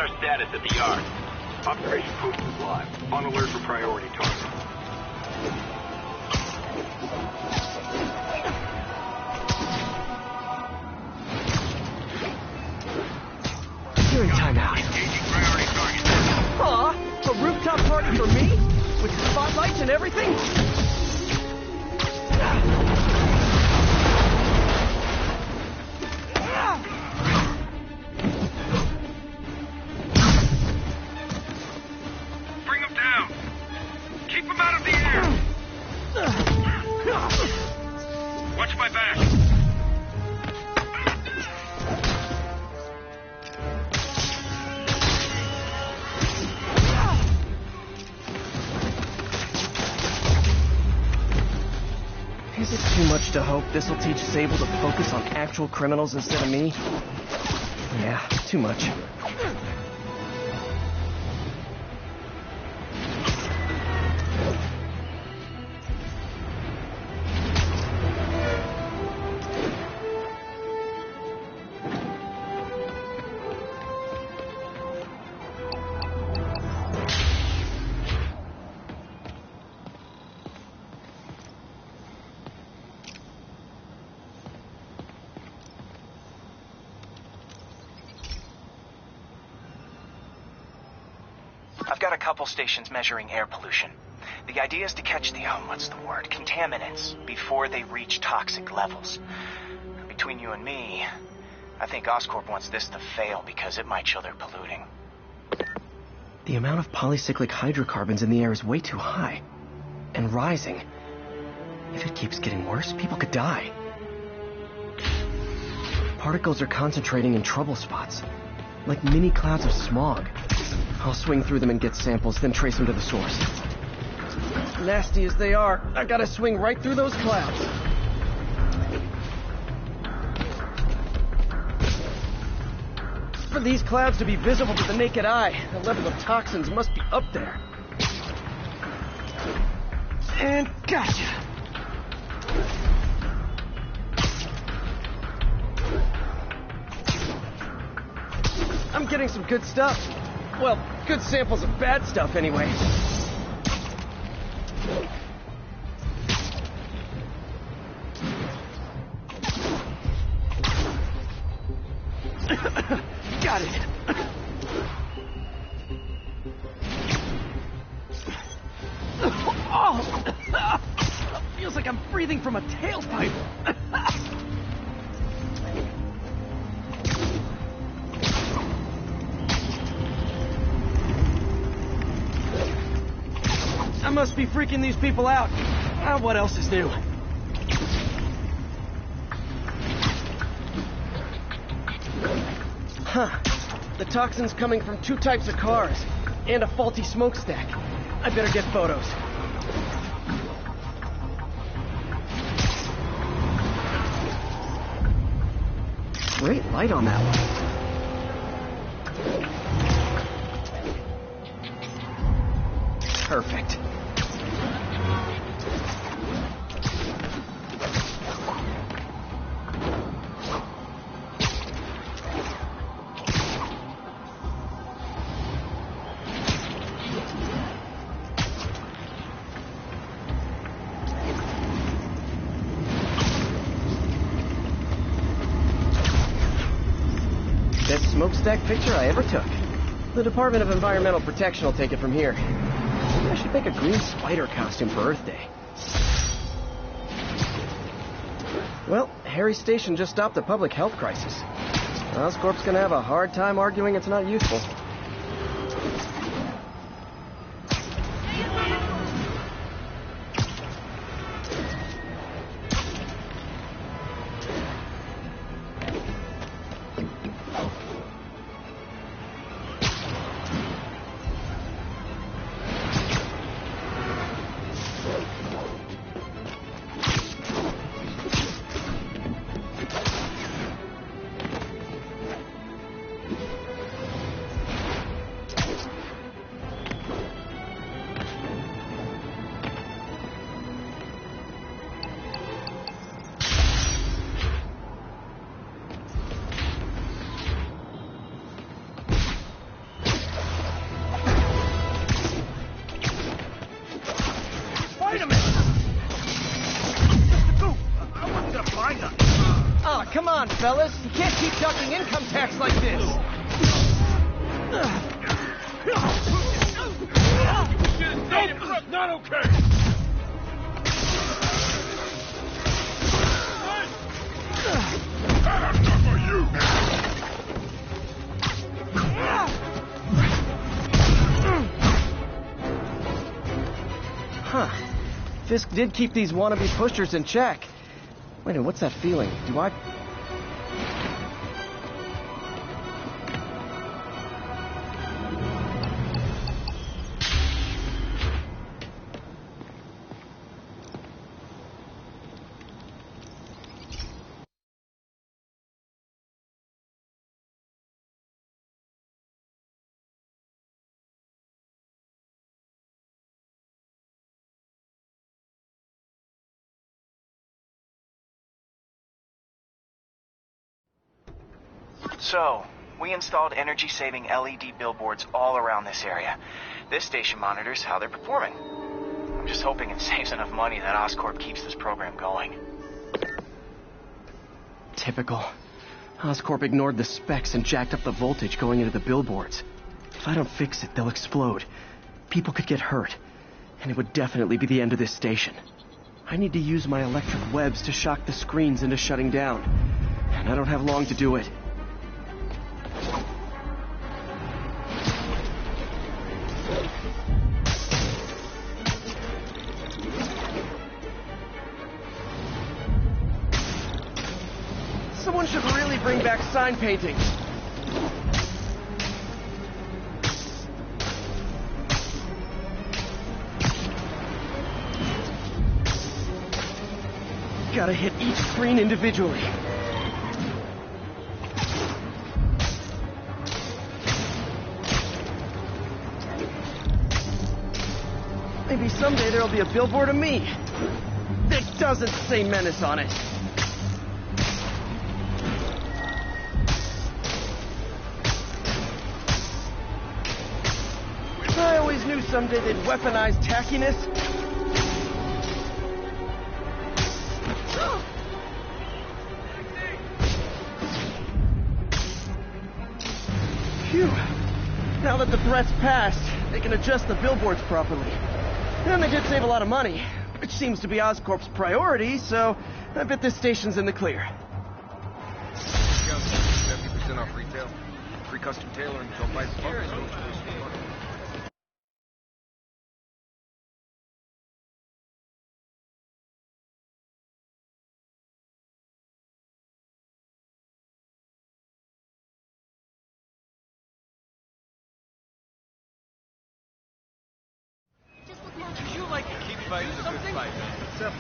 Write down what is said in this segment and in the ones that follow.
our status at the yard? Operation Food Supply. On alert for priority targets. You're in timeout. Engaging priority targets. Aw, a rooftop party for me? With spotlights and everything? Bring them down. Keep them out of the air. Watch my back. Is it too much to hope this'll teach Sable to focus on actual criminals instead of me? Yeah, too much. I've got a couple stations measuring air pollution. The idea is to catch the, contaminants before they reach toxic levels. Between you and me, I think Oscorp wants this to fail because it might show they're polluting. The amount of polycyclic hydrocarbons in the air is way too high. And rising. If it keeps getting worse, people could die. Particles are concentrating in trouble spots, like mini clouds of smog. I'll swing through them and get samples, then trace them to the source. Nasty as they are, I gotta swing right through those clouds. For these clouds to be visible to the naked eye, the level of toxins must be up there. And gotcha! I'm getting some good stuff. Well, good samples of bad stuff, anyway. Got it. Oh! Feels like I'm breathing from a tailpipe. I must be freaking these people out. What else is new? Huh. The toxin's coming from two types of cars, and a faulty smokestack. I better get photos. Great light on that one. Perfect. Best smokestack picture I ever took. The Department of Environmental Protection will take it from here. Maybe I should make a green spider costume for Earth Day. Well, Harry Station just stopped a public health crisis. Oscorp's gonna have a hard time arguing it's not useful. fellas. You can't keep ducking income tax like this. Not okay! For you! Huh. Fisk did keep these wannabe pushers in check. Wait a minute, what's that feeling? Do I... So, we installed energy-saving LED billboards all around this area. This station monitors how they're performing. I'm just hoping it saves enough money that Oscorp keeps this program going. Typical. Oscorp ignored the specs and jacked up the voltage going into the billboards. If I don't fix it, they'll explode. People could get hurt. And it would definitely be the end of this station. I need to use my electric webs to shock the screens into shutting down. And I don't have long to do it. Someone should really bring back sign painting. Gotta hit each screen individually. Maybe someday there'll be a billboard of me that doesn't say Menace on it. I always knew someday they'd weaponize tackiness. Phew. Now that the threat's passed, they can adjust the billboards properly. And they did save a lot of money, which seems to be Oscorp's priority, so I bet this station's in the clear. 70% off retail. Free custom tailoring until price public. Do you like to keep fighting a good fight? Simple.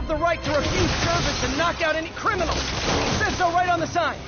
The right to refuse service and knock out any criminals. It says so right on the sign.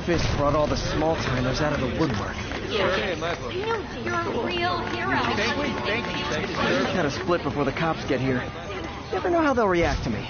Fisk brought all the small-timers out of the woodwork. Okay, Michael. You're a real hero. Thank you. Kind of split before the cops get here. Never know how they'll react to me.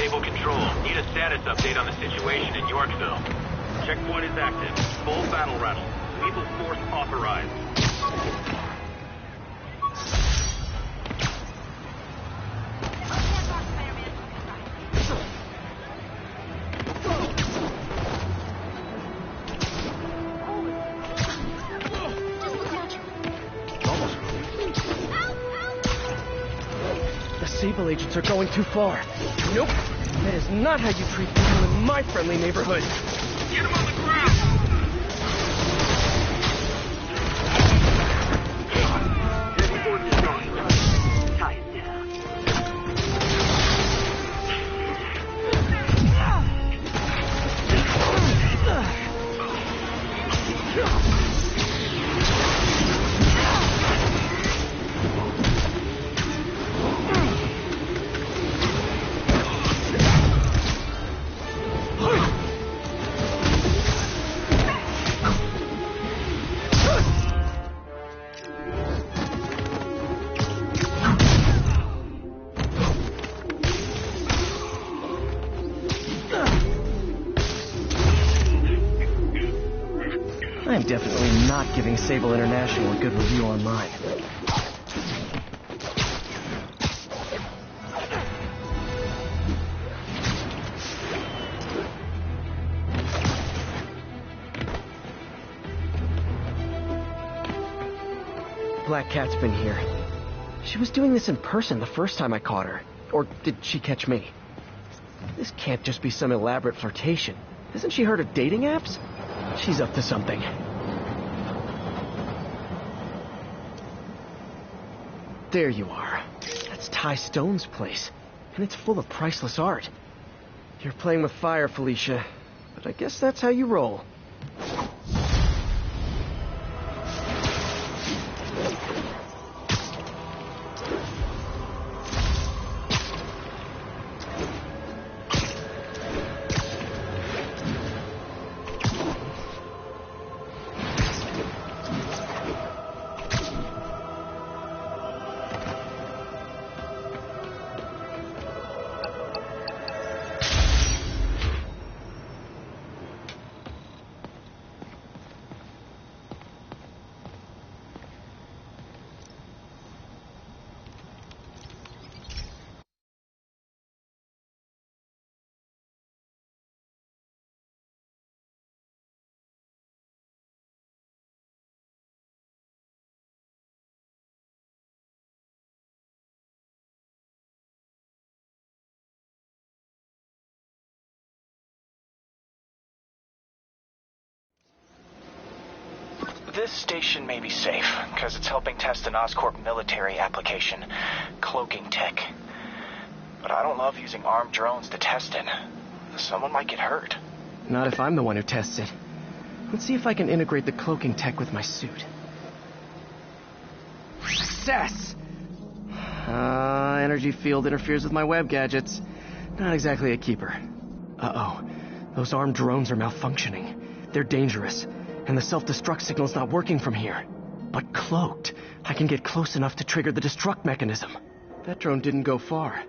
Sable Control. Need a status update on the situation in Yorkville. Checkpoint is active. Full battle rattle. Lethal force authorized. The Sable agents are going too far. Nope. That is not how you treat people in my friendly neighborhood. Get him on the ground! Heavy forces gone. Tie it down. I'm definitely not giving Sable International a good review online. Black Cat's been here. She was doing this in person the first time I caught her. Or did she catch me? This can't just be some elaborate flirtation. Hasn't she heard of dating apps? She's up to something. There you are. That's Ty Stone's place. And it's full of priceless art. You're playing with fire, Felicia. But I guess that's how you roll. This station may be safe, because it's helping test an Oscorp military application, cloaking tech. But I don't love using armed drones to test it. Someone might get hurt. Not if I'm the one who tests it. Let's see if I can integrate the cloaking tech with my suit. Success! Energy field interferes with my web gadgets. Not exactly a keeper. Uh-oh. Those armed drones are malfunctioning. They're dangerous. And the self-destruct signal's not working from here. But cloaked, I can get close enough to trigger the destruct mechanism. That drone didn't go far.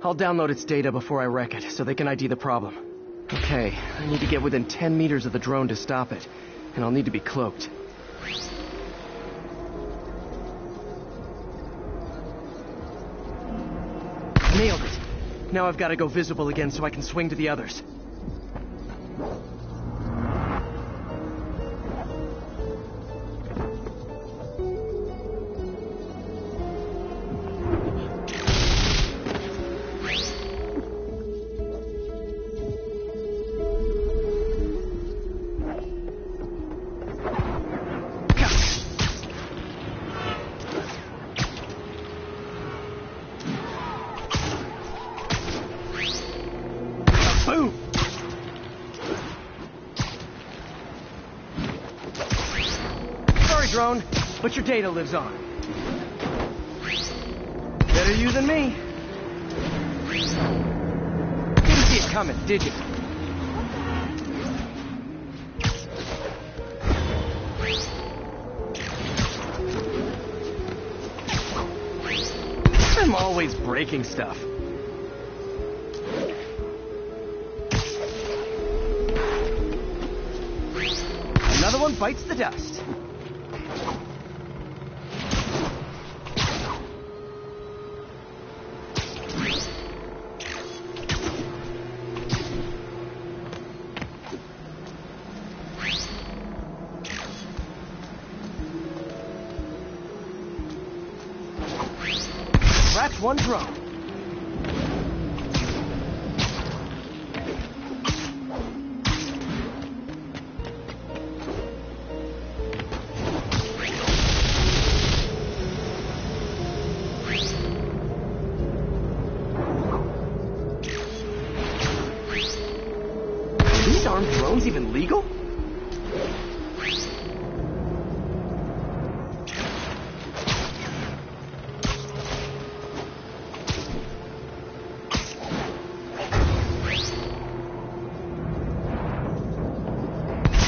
I'll download its data before I wreck it, so they can ID the problem. Okay, I need to get within 10 meters of the drone to stop it. And I'll need to be cloaked. Nailed it! Now I've got to go visible again so I can swing to the others. Boom! Sorry, drone, but your data lives on. Better you than me. Didn't see it coming, did you? I'm always breaking stuff. Another one bites the dust. Scratch one drone. Are these armed drones even legal?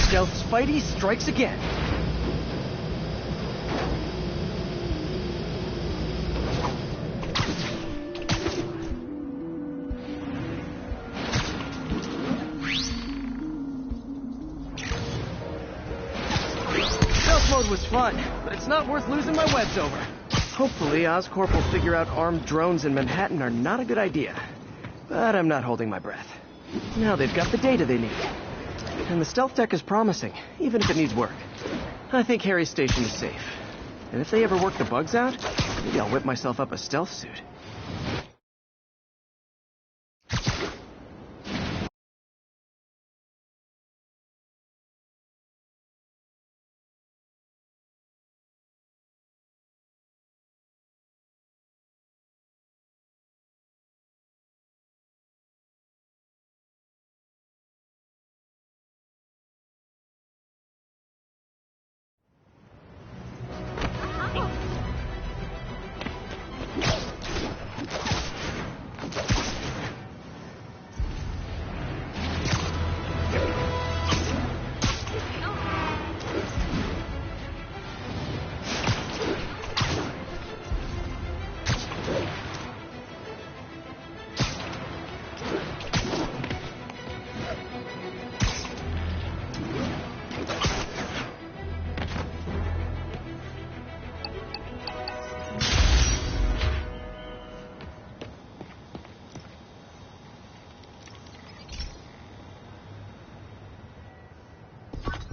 Stealth Spidey strikes again. Stealth mode was fun, but it's not worth losing my webs over. Hopefully, Oscorp will figure out armed drones in Manhattan are not a good idea. But I'm not holding my breath. Now they've got the data they need. And the stealth tech is promising, even if it needs work. I think Harry's station is safe. And if they ever work the bugs out, maybe I'll whip myself up a stealth suit.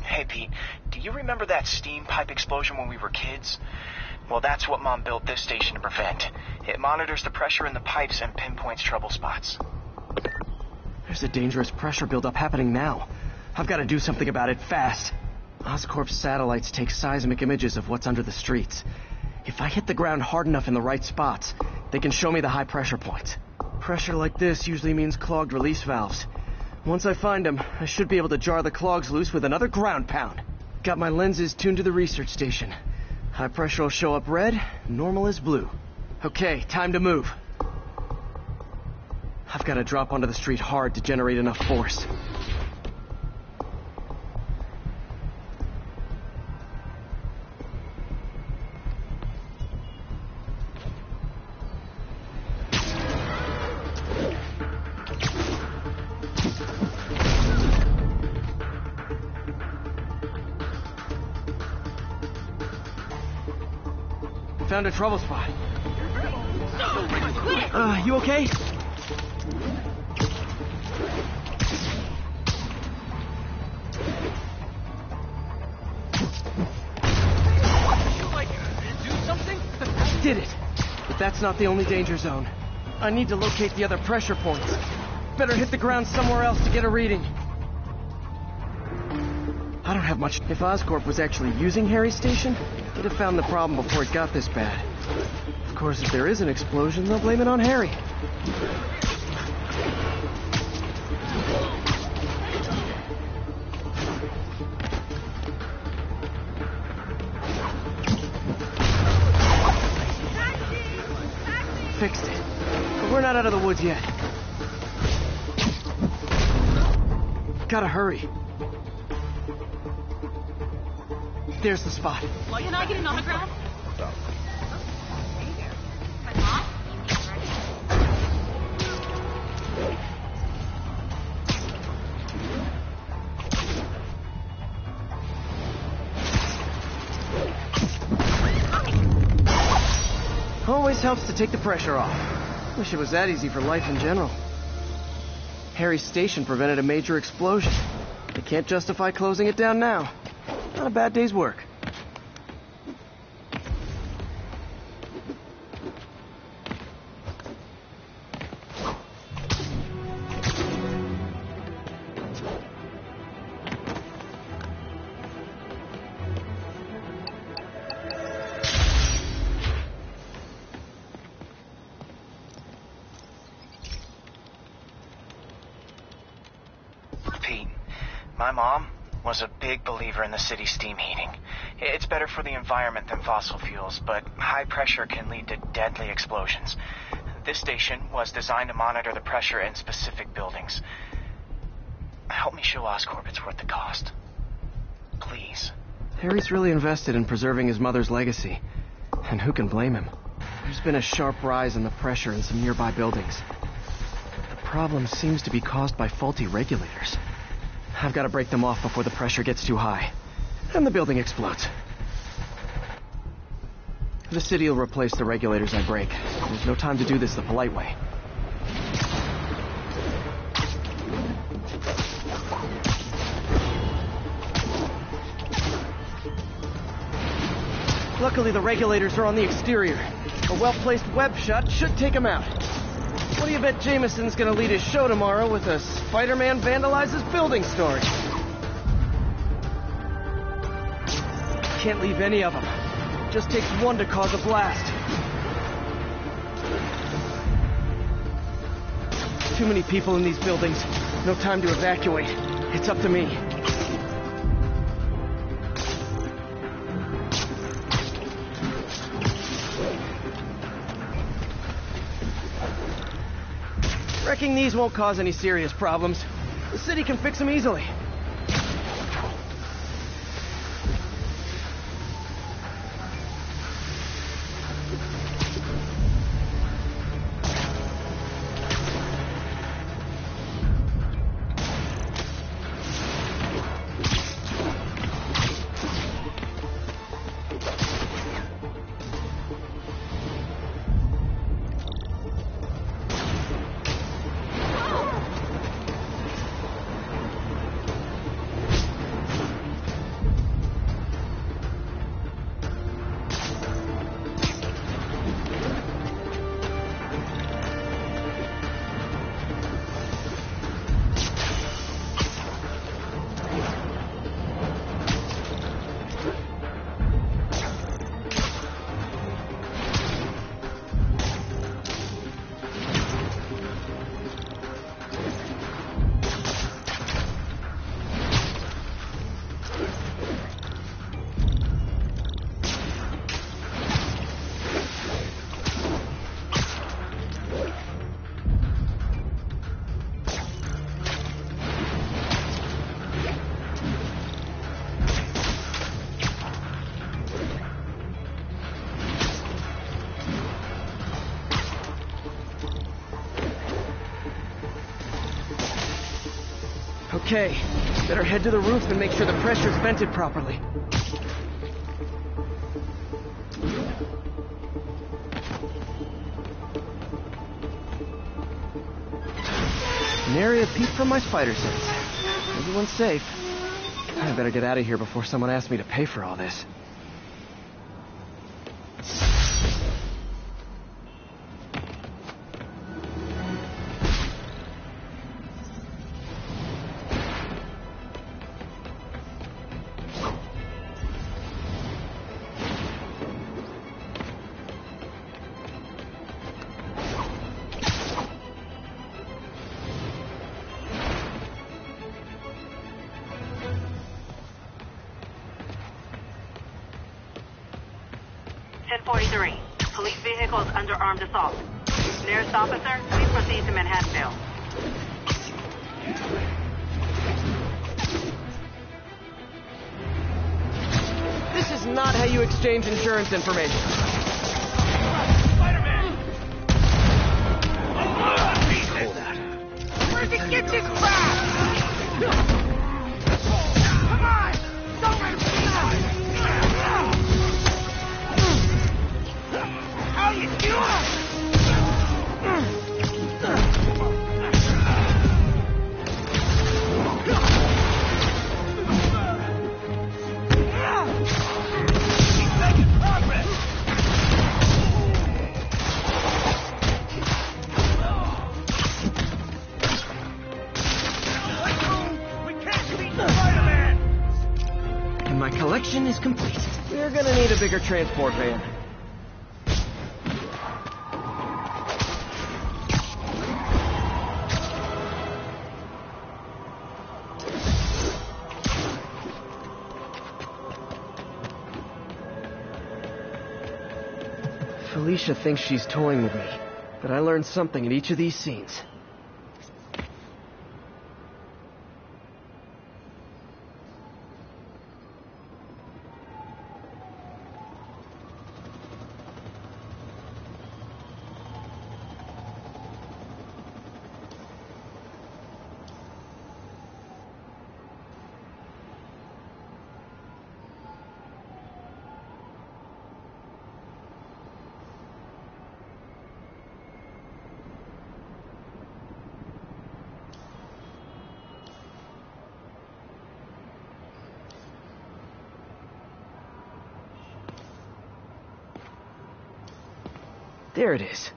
Hey, Pete, do you remember that steam pipe explosion when we were kids? Well, that's what Mom built this station to prevent. It monitors the pressure in the pipes and pinpoints trouble spots. There's a dangerous pressure buildup happening now. I've got to do something about it fast. Oscorp's satellites take seismic images of what's under the streets. If I hit the ground hard enough in the right spots, they can show me the high pressure points. Pressure like this usually means clogged release valves. Once I find them, I should be able to jar the clogs loose with another ground pound. Got my lenses tuned to the research station. High pressure will show up red, normal is blue. Okay, time to move. I've got to drop onto the street hard to generate enough force. Found a trouble spot. You okay? Do something? Did it. But that's not the only danger zone. I need to locate the other pressure points. Better hit the ground somewhere else to get a reading. I don't have much. If Oscorp was actually using Harry's station, they'd have found the problem before it got this bad. Of course, if there is an explosion, they'll blame it on Harry. Fixed it. But we're not out of the woods yet. Gotta hurry. There's the spot. Can I get an autograph? helps to take the pressure off. Wish it was that easy for life in general. Harry's station prevented a major explosion. They can't justify closing it down now. Not a bad day's work. Pete, my mom was a big believer in the city's steam heating. It's better for the environment than fossil fuels, but high pressure can lead to deadly explosions. This station was designed to monitor the pressure in specific buildings. Help me show Oscorp it's worth the cost. Please. Harry's really invested in preserving his mother's legacy. And who can blame him? There's been a sharp rise in the pressure in some nearby buildings. The problem seems to be caused by faulty regulators. I've got to break them off before the pressure gets too high. And the building explodes. The city will replace the regulators I break. There's no time to do this the polite way. Luckily, the regulators are on the exterior. A well-placed web shot should take them out. What do you bet Jameson's gonna lead his show tomorrow with a Spider-Man vandalizes building story? Can't leave any of them. Just takes one to cause a blast. Too many people in these buildings. No time to evacuate. It's up to me. Wrecking these won't cause any serious problems. The city can fix them easily. Okay, better head to the roof and make sure the pressure's vented properly. Nary a peep from my spider sense. Everyone's safe. I better get out of here before someone asks me to pay for all this. Police vehicles under armed assault. Nearest officer, please proceed to Manhattanville. This is not how you exchange insurance information. Spider-Man! Hold out. Where'd you get this crap? Come on! Don't let him How you doing? mission is complete. We're gonna need a bigger transport van. Felicia thinks she's toying with me, but I learned something in each of these scenes. There it is.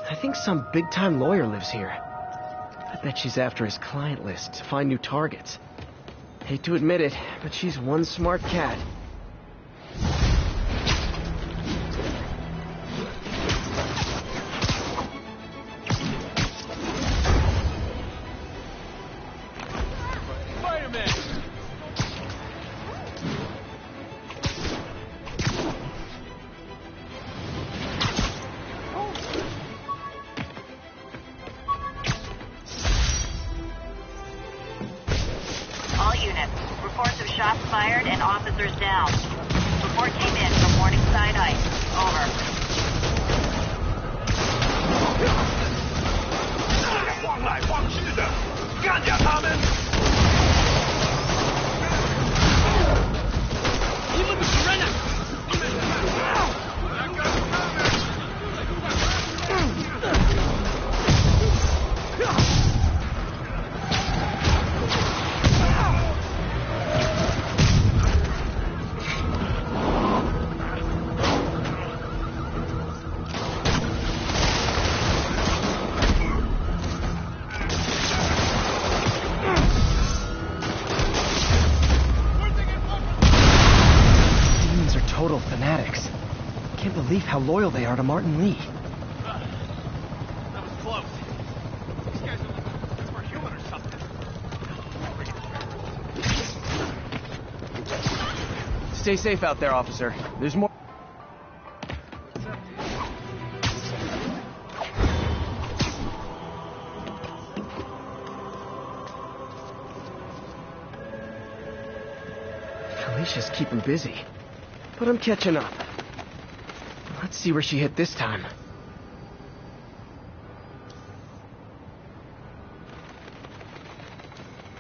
I think some big-time lawyer lives here. I bet she's after his client list to find new targets. Hate to admit it, but she's one smart cat. Spider-Man! All units, reports of shots fired and officers down. Report came in from Morningside Heights. Over. 晃来晃去的，干掉他们！你们的主人呢？ Total fanatics. Can't believe how loyal they are to Martin Lee. That was close. These guys are looking superhuman or something. Stay safe out there, officer. There's more. Felicia's keeping busy. But I'm catching up. Let's see where she hit this time.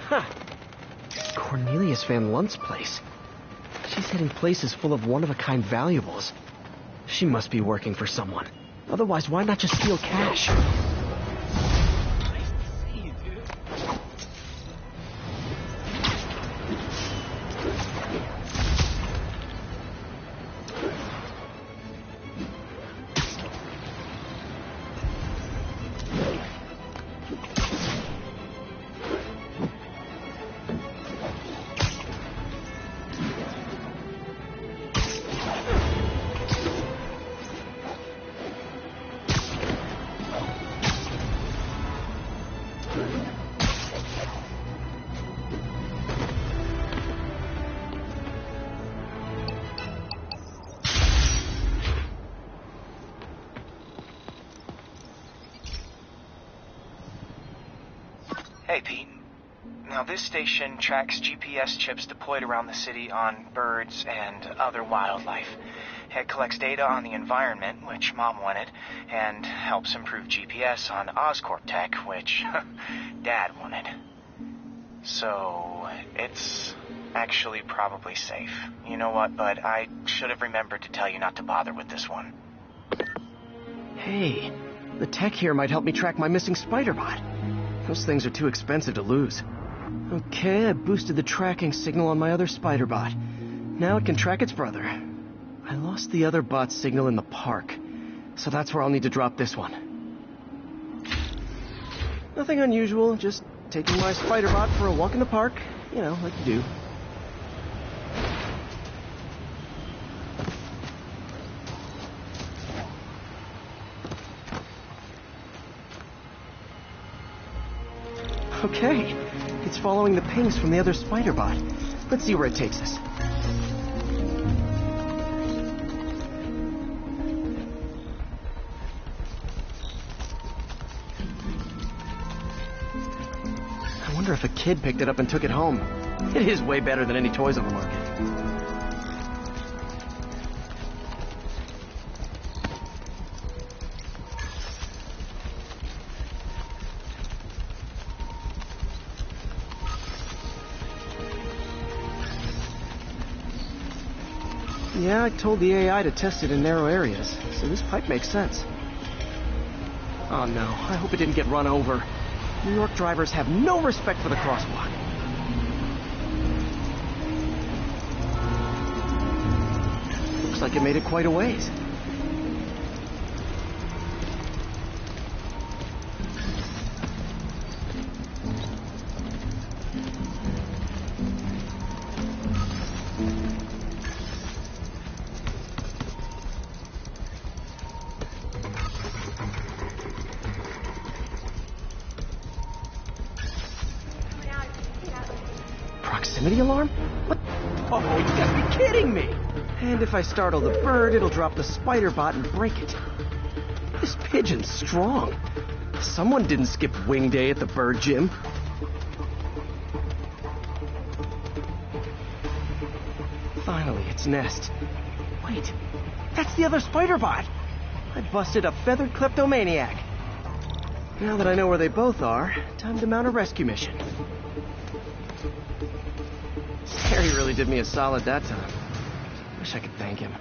Huh. Cornelius Van Lunt's place. She's hitting places full of one-of-a-kind valuables. She must be working for someone. Otherwise, why not just steal cash? Nice to see you, dude. Hey, Pete. Now, this station tracks GPS chips deployed around the city on birds and other wildlife. It collects data on the environment, which Mom wanted, and helps improve GPS on Oscorp tech, which Dad wanted. So, it's actually probably safe. You know what, bud? I should have remembered to tell you not to bother with this one. Hey, the tech here might help me track my missing Spider-Bot. Those things are too expensive to lose. Okay, I boosted the tracking signal on my other Spider-Bot. Now it can track its brother. I lost the other bot's signal in the park, so that's where I'll need to drop this one. Nothing unusual, just taking my Spider-Bot for a walk in the park. You know, like you do. Okay. It's following the pings from the other spider bot. Let's see where it takes us. I wonder if a kid picked it up and took it home. It is way better than any toys on the market. Yeah, I told the AI to test it in narrow areas, so this pipe makes sense. Oh no, I hope it didn't get run over. New York drivers have no respect for the crosswalk. Looks like it made it quite a ways. Proximity alarm? What? Oh, you gotta be kidding me! And if I startle the bird, it'll drop the spider bot and break it. This pigeon's strong. Someone didn't skip wing day at the bird gym. Finally, its nest. Wait, that's the other spider bot! I busted a feathered kleptomaniac. Now that I know where they both are, time to mount a rescue mission. Harry really did me a solid that time. Wish I could thank him.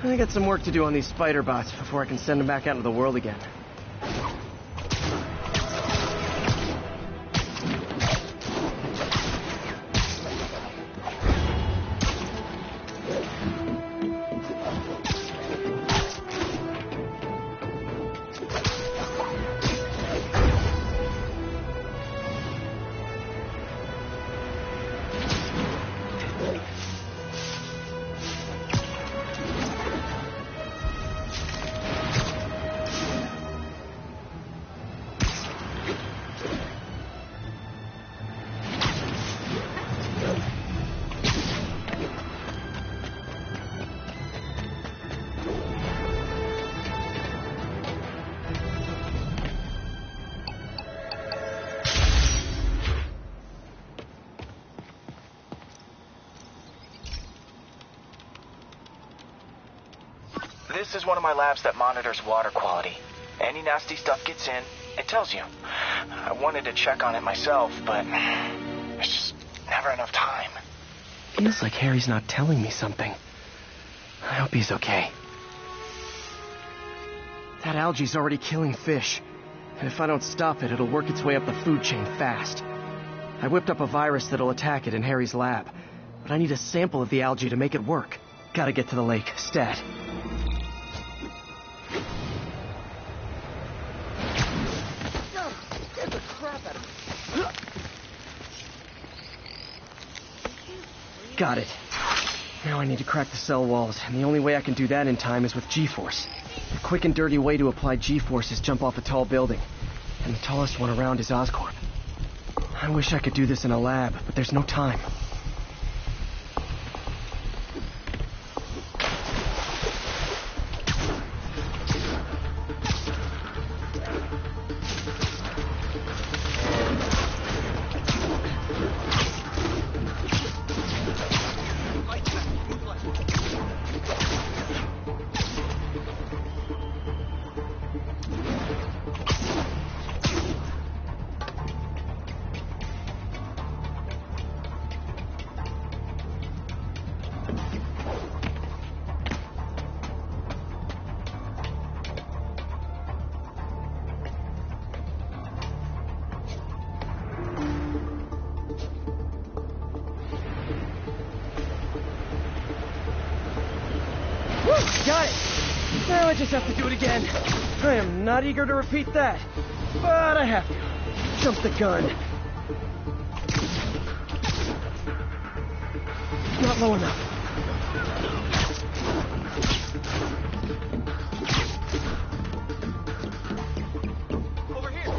I got some work to do on these spider bots before I can send them back out into the world again. This is one of my labs that monitors water quality. Any nasty stuff gets in, it tells you. I wanted to check on it myself, but there's just never enough time. Feels like Harry's not telling me something. I hope he's okay. That algae's already killing fish. And if I don't stop it, it'll work its way up the food chain fast. I whipped up a virus that'll attack it in Harry's lab. But I need a sample of the algae to make it work. Gotta get to the lake, stat. Got it. Now I need to crack the cell walls, and the only way I can do that in time is with G-Force. The quick and dirty way to apply G-Force is jump off a tall building, and the tallest one around is Oscorp. I wish I could do this in a lab, but there's no time. Got it! Now I just have to do it again. I am not eager to repeat that, but I have to. Jump the gun. Not low enough. Over here.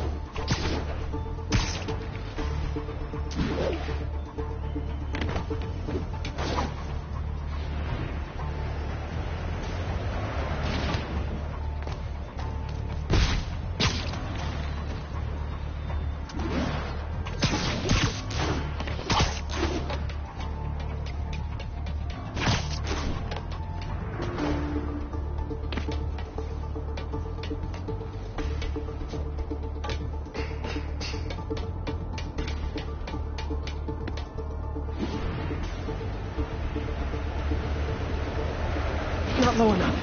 slow enough.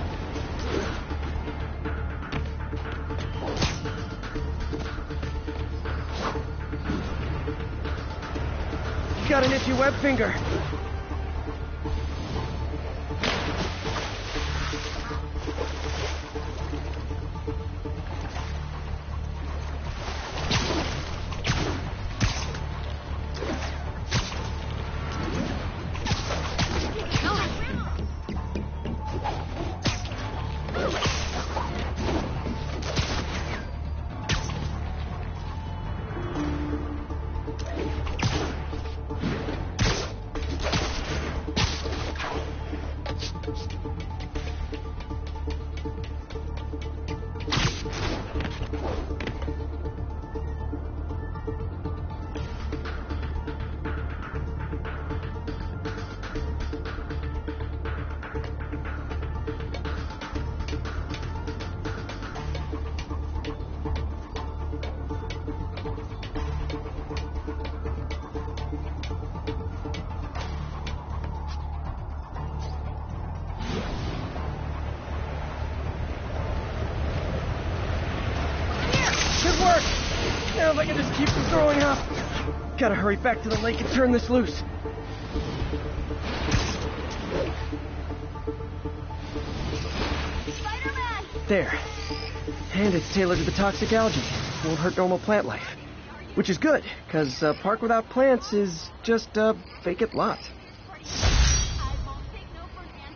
Got an itchy web finger. Now if I can just keep from throwing up. Gotta hurry back to the lake and turn this loose. Spider-Man! There. And it's tailored to the toxic algae. Won't hurt normal plant life. Which is good, because a park without plants is just a vacant lot. I won't take no for an answer.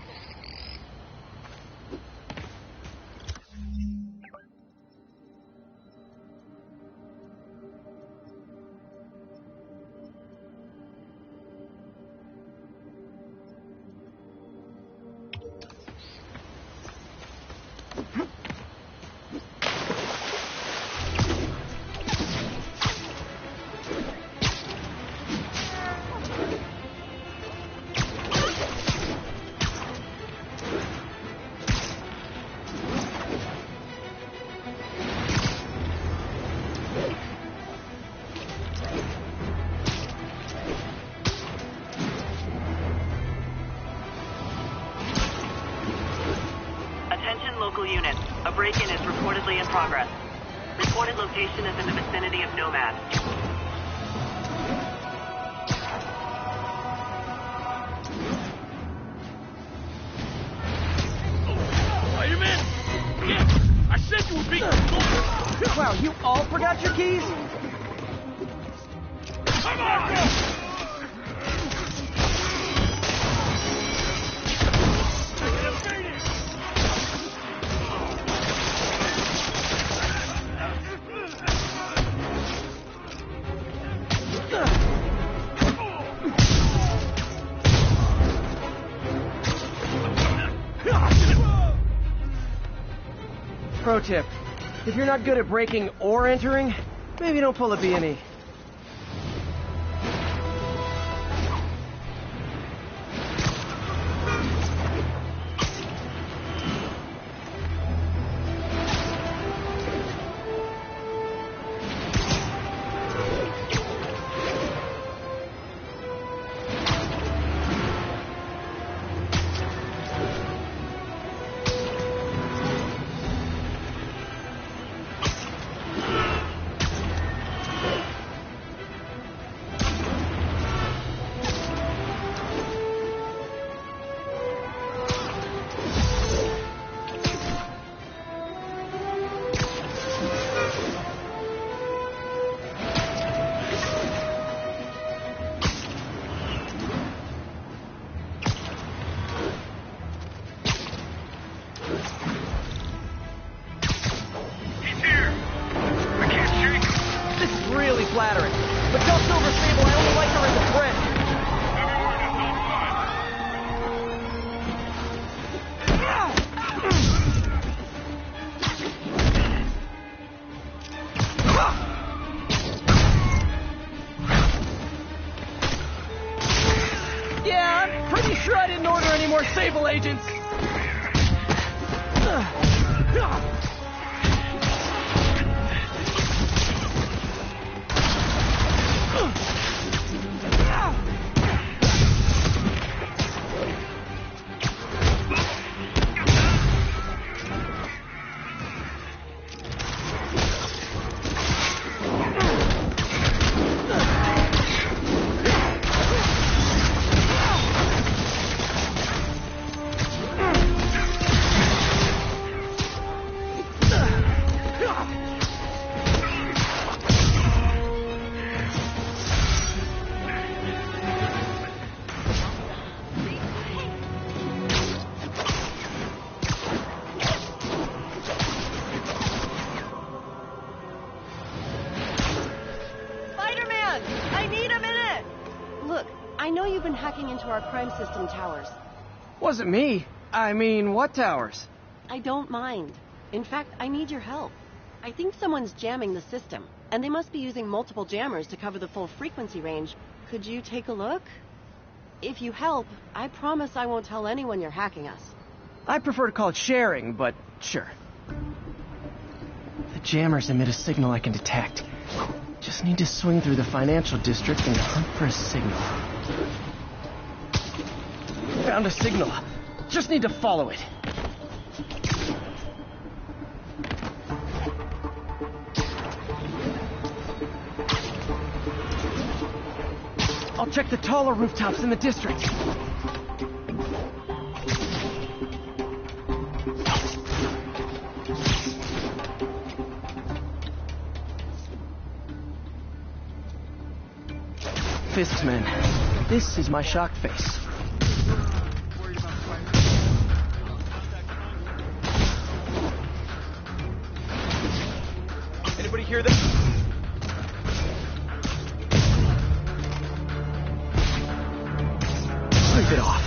Local units. A break-in is reportedly in progress. Reported location is in the vicinity of Nomad. Spider-Man? Yeah, I said you would be... Wow, you all forgot your keys? Come on! Pro tip, if you're not good at breaking or entering, maybe don't pull a B&E. Flattering. But tell Silver Sable I only like her as a friend. Yeah, I'm pretty sure I didn't order any more Sable agents. on! I need a minute! Look, I know you've been hacking into our crime system towers. Wasn't me. I mean, what towers? I don't mind. In fact, I need your help. I think someone's jamming the system, and they must be using multiple jammers to cover the full frequency range. Could you take a look? If you help, I promise I won't tell anyone you're hacking us. I prefer to call it sharing, but sure. The jammers emit a signal I can detect. Just need to swing through the financial district and hunt for a signal. Found a signal. Just need to follow it. I'll check the taller rooftops in the district. Fisk's men. This is my shock face. Anybody hear that? Sleep it off.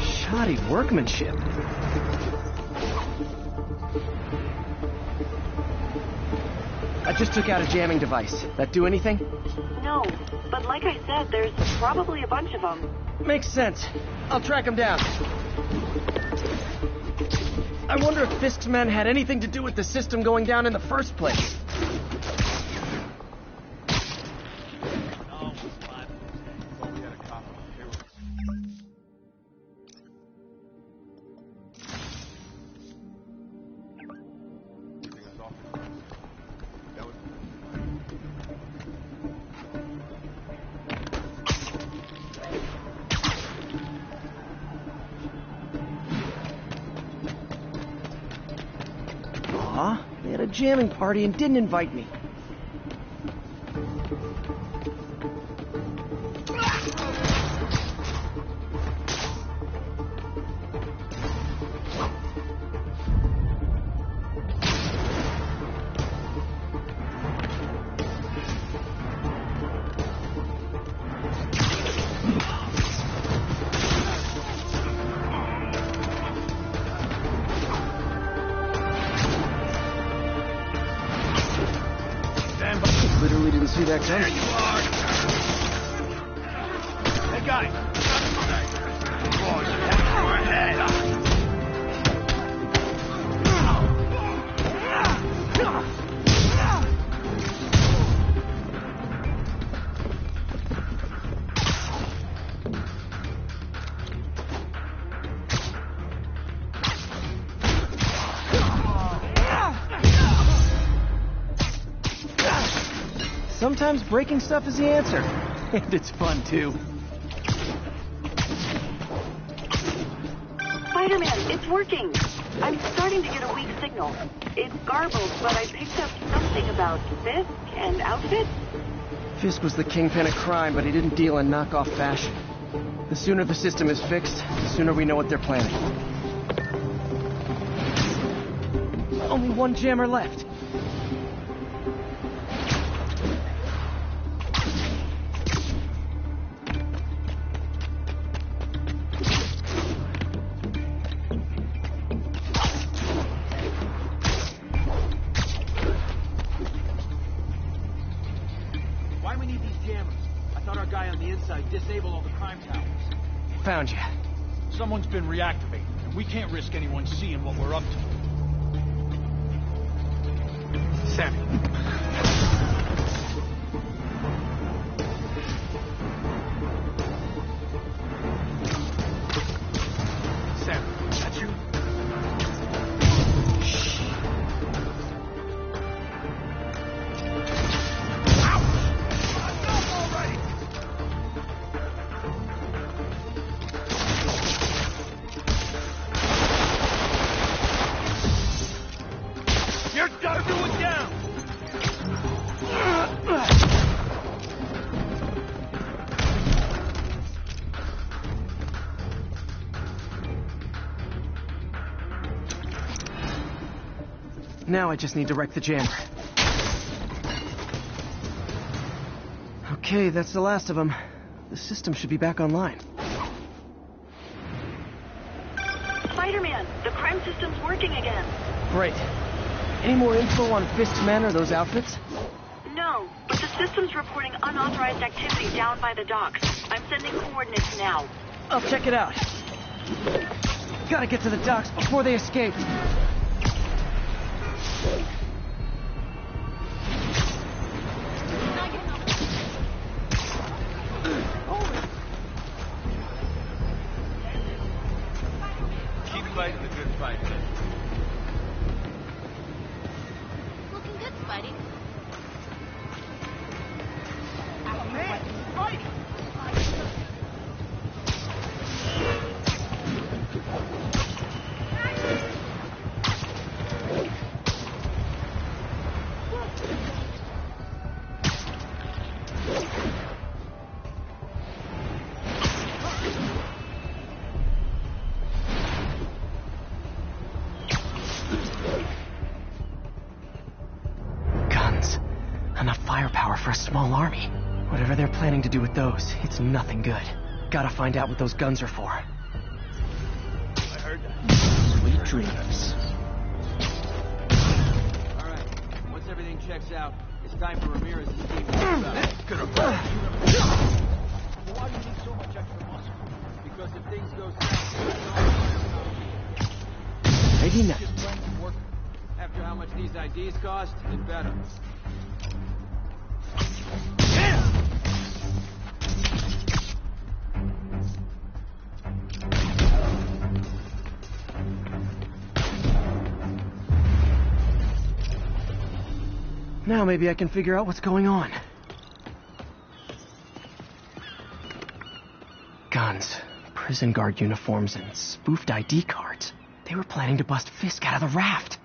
Shoddy workmanship. I just took out a jamming device. That do anything? No, but like I said, there's probably a bunch of them. Makes sense. I'll track him down. I wonder if Fisk's men had anything to do with the system going down in the first place. Aw, they had a jamming party and didn't invite me. Literally didn't see that coming. Hey, guy. Sometimes breaking stuff is the answer. And it's fun, too. Spider-Man, it's working. I'm starting to get a weak signal. It's garbled, but I picked up something about Fisk and outfits. Fisk was the kingpin of crime, but he didn't deal in knockoff fashion. The sooner the system is fixed, the sooner we know what they're planning. Only one jammer left. Why do we need these jammers? I thought our guy on the inside disabled all the crime towers. Found you. Someone's been reactivated, and we can't risk anyone seeing what we're up to. Sammy. Sammy, that's you? You're done. Everyone down! Now I just need to wreck the jammer. Okay, that's the last of them. The system should be back online. Spider-Man, the crime system's working again. Great. Any more info on Fisk's men or those outfits? No, but the system's reporting unauthorized activity down by the docks. I'm sending coordinates now. I'll check it out. Gotta get to the docks before they escape. Keep fighting the good fight. Looking good, Spidey. Man, Spidey! Guns. Enough firepower for a small army. Whatever they're planning to do with those, it's nothing good. Gotta find out what those guns are for. I heard that. Sweet dreams. All right. Once everything checks out, it's time for Ramirez's team to move out. Why do you need so much extra muscle? Because if things go south, Maybe not. just plan to work. After how much these IDs cost, it better. Now maybe I can figure out what's going on. Guns, prison guard uniforms, and spoofed ID cards. They were planning to bust Fisk out of the raft.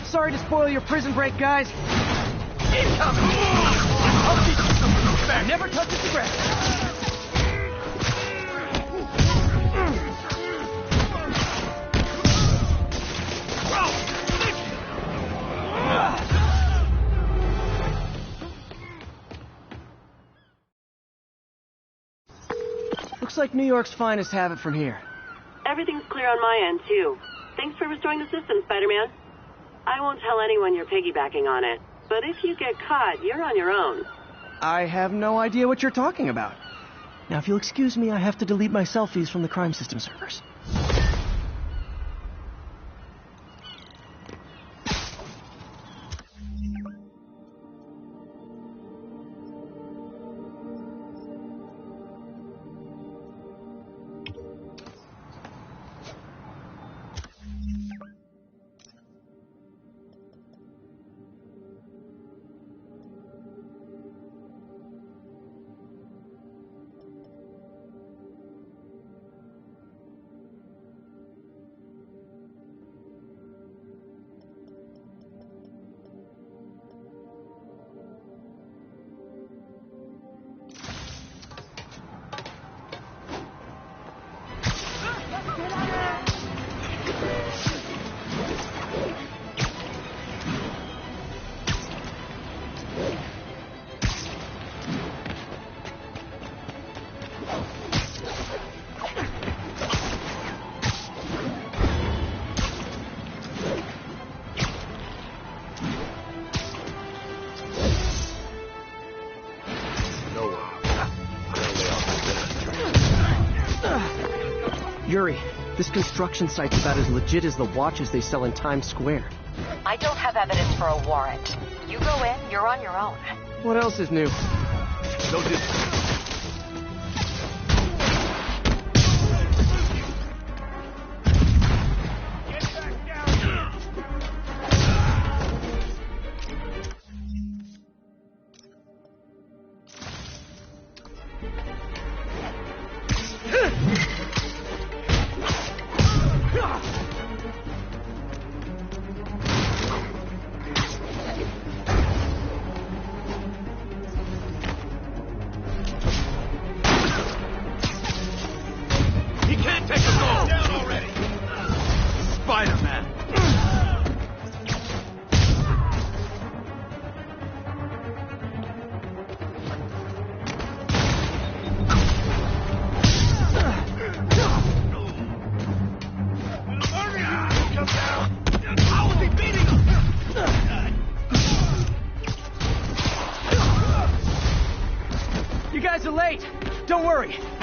Sorry to spoil your prison break, guys. Incoming! I'll teach you some respect. Never touches the ground. Looks like New York's finest have it from here. Everything's clear on my end, too. Thanks for restoring the system, Spider-Man. I won't tell anyone you're piggybacking on it, but if you get caught, you're on your own. I have no idea what you're talking about. Now, if you'll excuse me, I have to delete my selfies from the crime system servers. Yuri, this construction site's about as legit as the watches they sell in Times Square. I don't have evidence for a warrant. You go in, you're on your own. What else is new? No distance.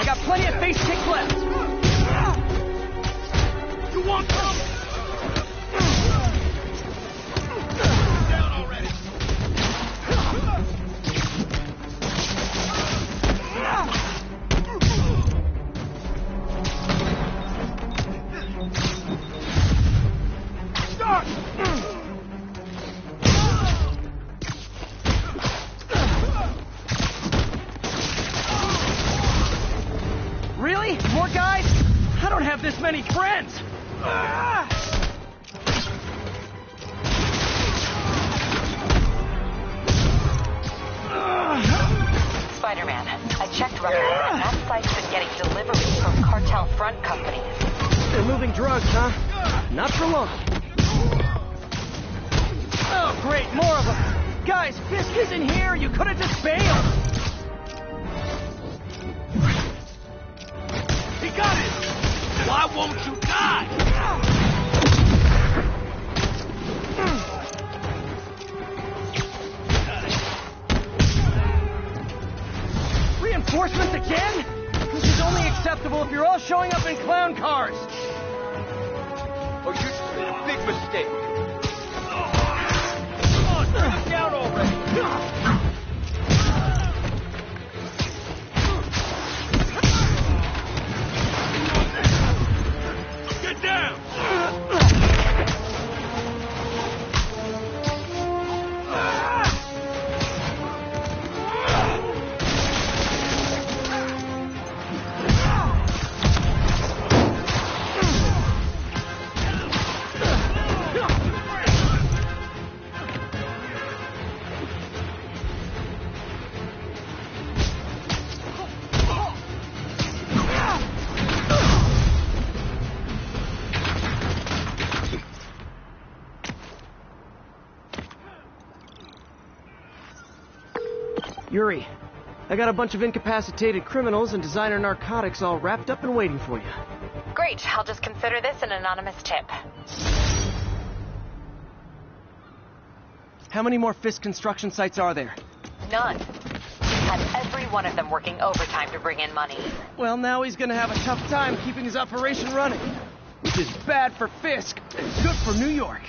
got plenty of face kicks left. You want some? Down already. Start! Really? More guys? I don't have this many friends. Spider-Man, I checked records, and that site's been getting deliveries from cartel front companies. They're moving drugs, huh? Not for long. Oh, great, more of them. Guys, Fisk isn't here. You could have just bailed. He got it! Why won't you die? Reinforcements again? This is only acceptable if you're all showing up in clown cars. Oh, you made a big mistake. Down already! Get down! Yuri, I got a bunch of incapacitated criminals and designer narcotics all wrapped up and waiting for you. Great, I'll just consider this an anonymous tip. How many more Fisk construction sites are there? None. Had every one of them working overtime to bring in money. Well, now he's gonna have a tough time keeping his operation running. Which is bad for Fisk and good for New York.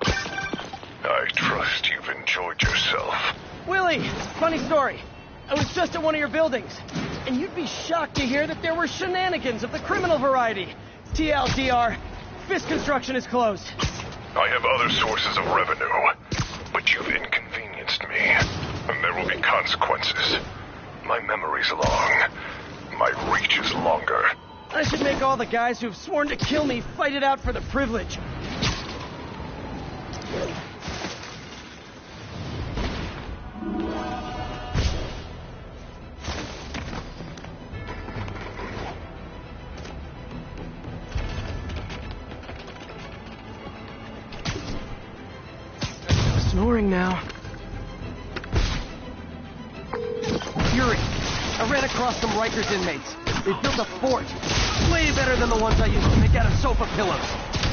I trust you've enjoyed yourself. Willie, funny story. I was just at one of your buildings, and you'd be shocked to hear that there were shenanigans of the criminal variety. TLDR, Fisk Construction is closed. I have other sources of revenue, but you've inconvenienced me, and there will be consequences. My memory's long. My reach is longer. I should make all the guys who've sworn to kill me fight it out for the privilege. Snoring now. Yuri, I ran across some Rikers inmates. They built a fort. Way better than the ones I used to make out of sofa pillows.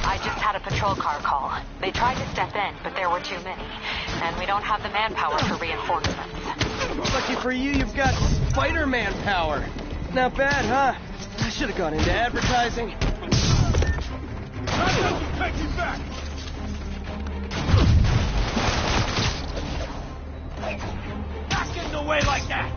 I just had a patrol car call. They tried to step in, but there were too many. And we don't have the manpower for reinforcements. Lucky for you, you've got Spider-Man power. Not bad, huh? I should have gone into advertising. Take you back! Not getting away like that!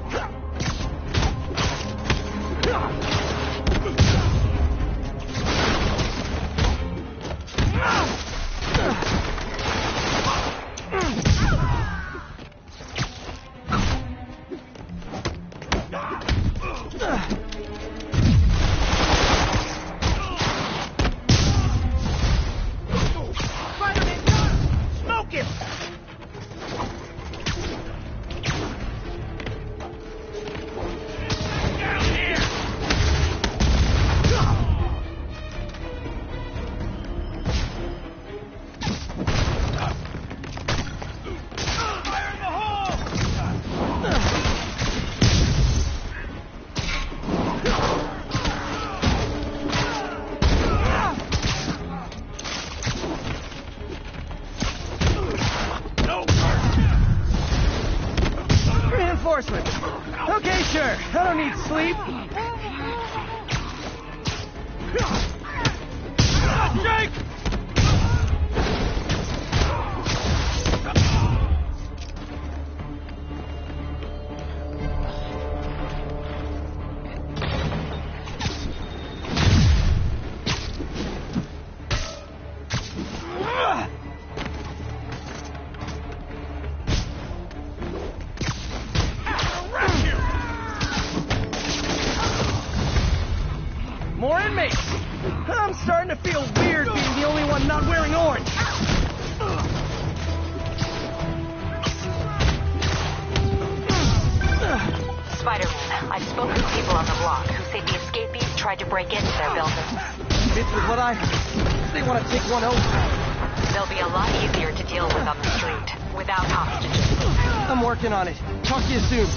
More inmates! I'm starting to feel weird being the only one not wearing orange. Spider-Man, I've spoken to people on the block who say the escapees tried to break into their building. Fits with what I heard. They want to take one over. They'll be a lot easier to deal with on the street, without hostages. I'm working on it. Talk to you soon.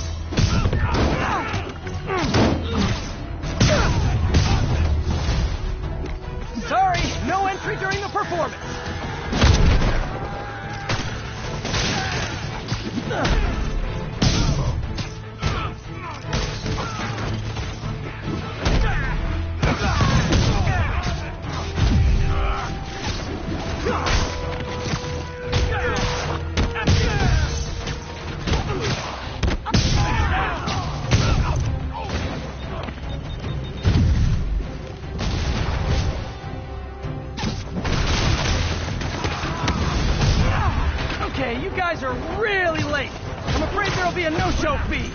Sorry, no entry during the performance. Okay, you guys are really late. I'm afraid there'll be a no-show fee.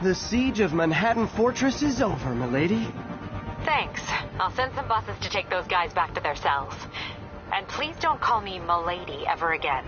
The siege of Manhattan Fortress is over, milady. Thanks. I'll send some buses to take those guys back to their cells. And please don't call me Milady ever again.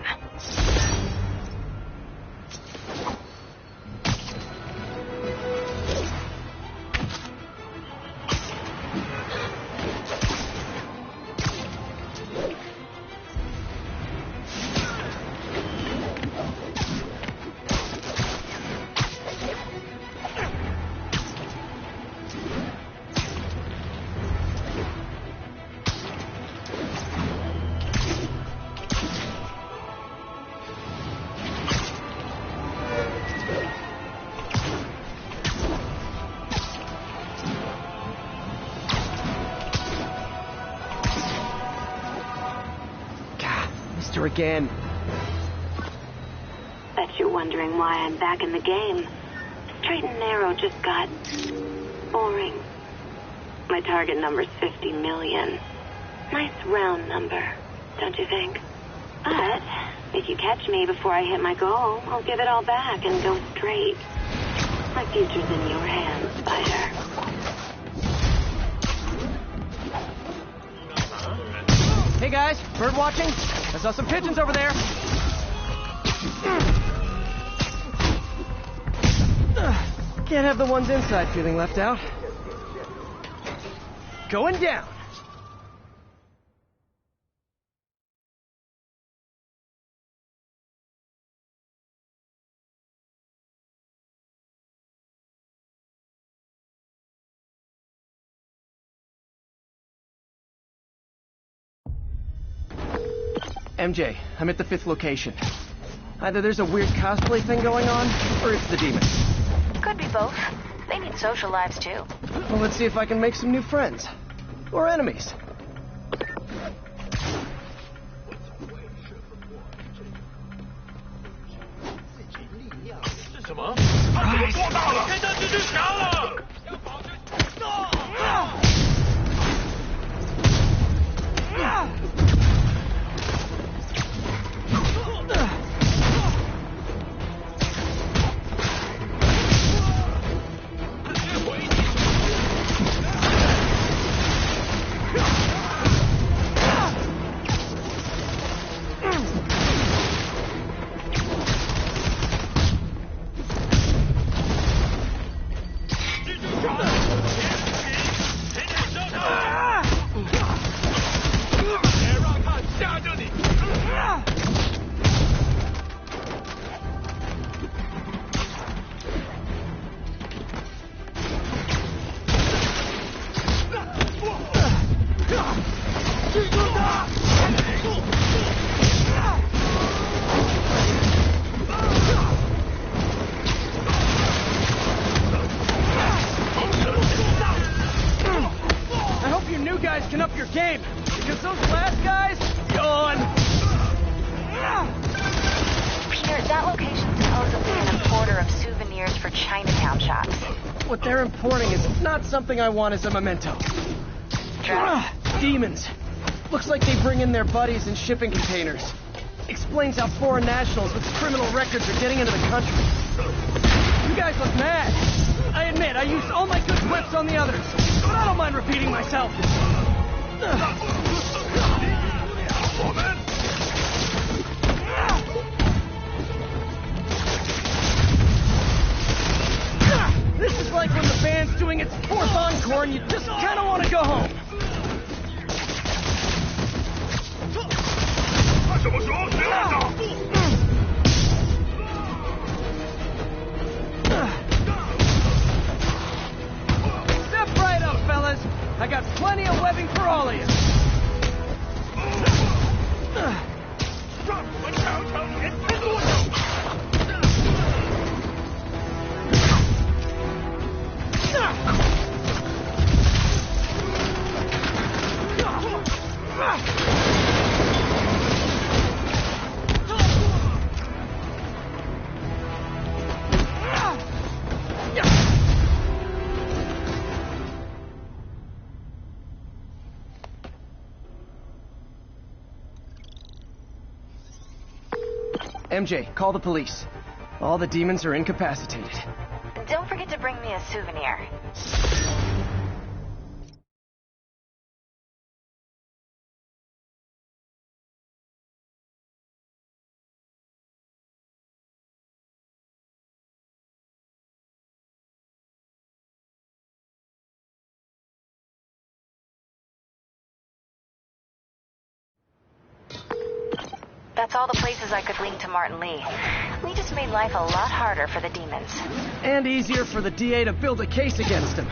Again. Bet you're wondering why I'm back in the game. Straight and narrow just got boring. My target number's 50 million. Nice round number, don't you think? But if you catch me before I hit my goal, I'll give it all back and go straight. My future's in your hands, Spider. Hey guys, bird watching? I saw some pigeons over there. Can't have the ones inside feeling left out. Going down. MJ, I'm at the 5th location. Either there's a weird cosplay thing going on, or it's the demon. Could be both. They need social lives, too. Well, let's see if I can make some new friends. Or enemies. That location's supposedly an importer of souvenirs for Chinatown shops. What they're importing is not something I want as a memento. Demons. Looks like they bring in their buddies in shipping containers. Explains how foreign nationals with criminal records are getting into the country. You guys look mad. I admit, I used all my good quips on the others, but I don't mind repeating myself. This is like when the band's doing its fourth encore and you just kind of want to go home. Step right up, fellas. I got plenty of webbing for all of you. MJ, call the police. All the demons are incapacitated. Don't forget to bring me a souvenir. That's all the places I could link to Martin Lee. We just made life a lot harder for the demons. And easier for the DA to build a case against him.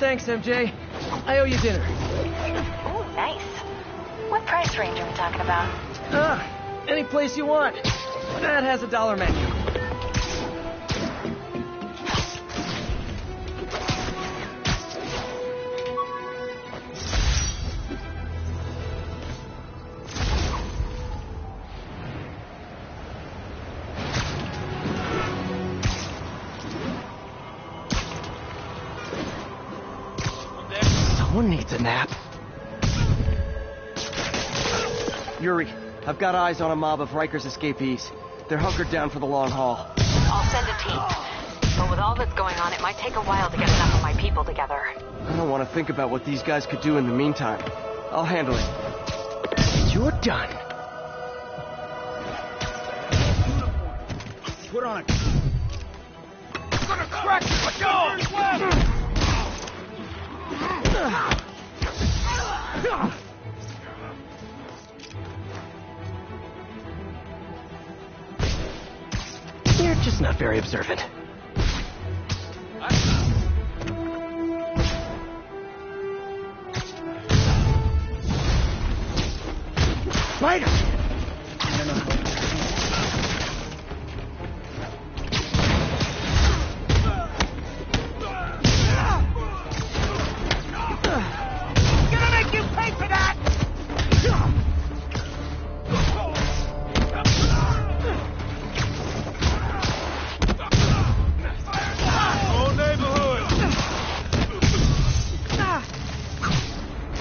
Thanks, MJ. I owe you dinner. Ooh, nice. What price range are we talking about? Any place you want. That has a $1 menu. Someone needs a nap. Yuri, I've got eyes on a mob of Riker's escapees. They're hunkered down for the long haul. I'll send a team. But with all that's going on, it might take a while to get enough of my people together. I don't want to think about what these guys could do in the meantime. I'll handle it. You're done. Put on it. I'm gonna crack you, but go! You're just not very observant. Spider! Gonna make you pay for that! Whole neighborhood.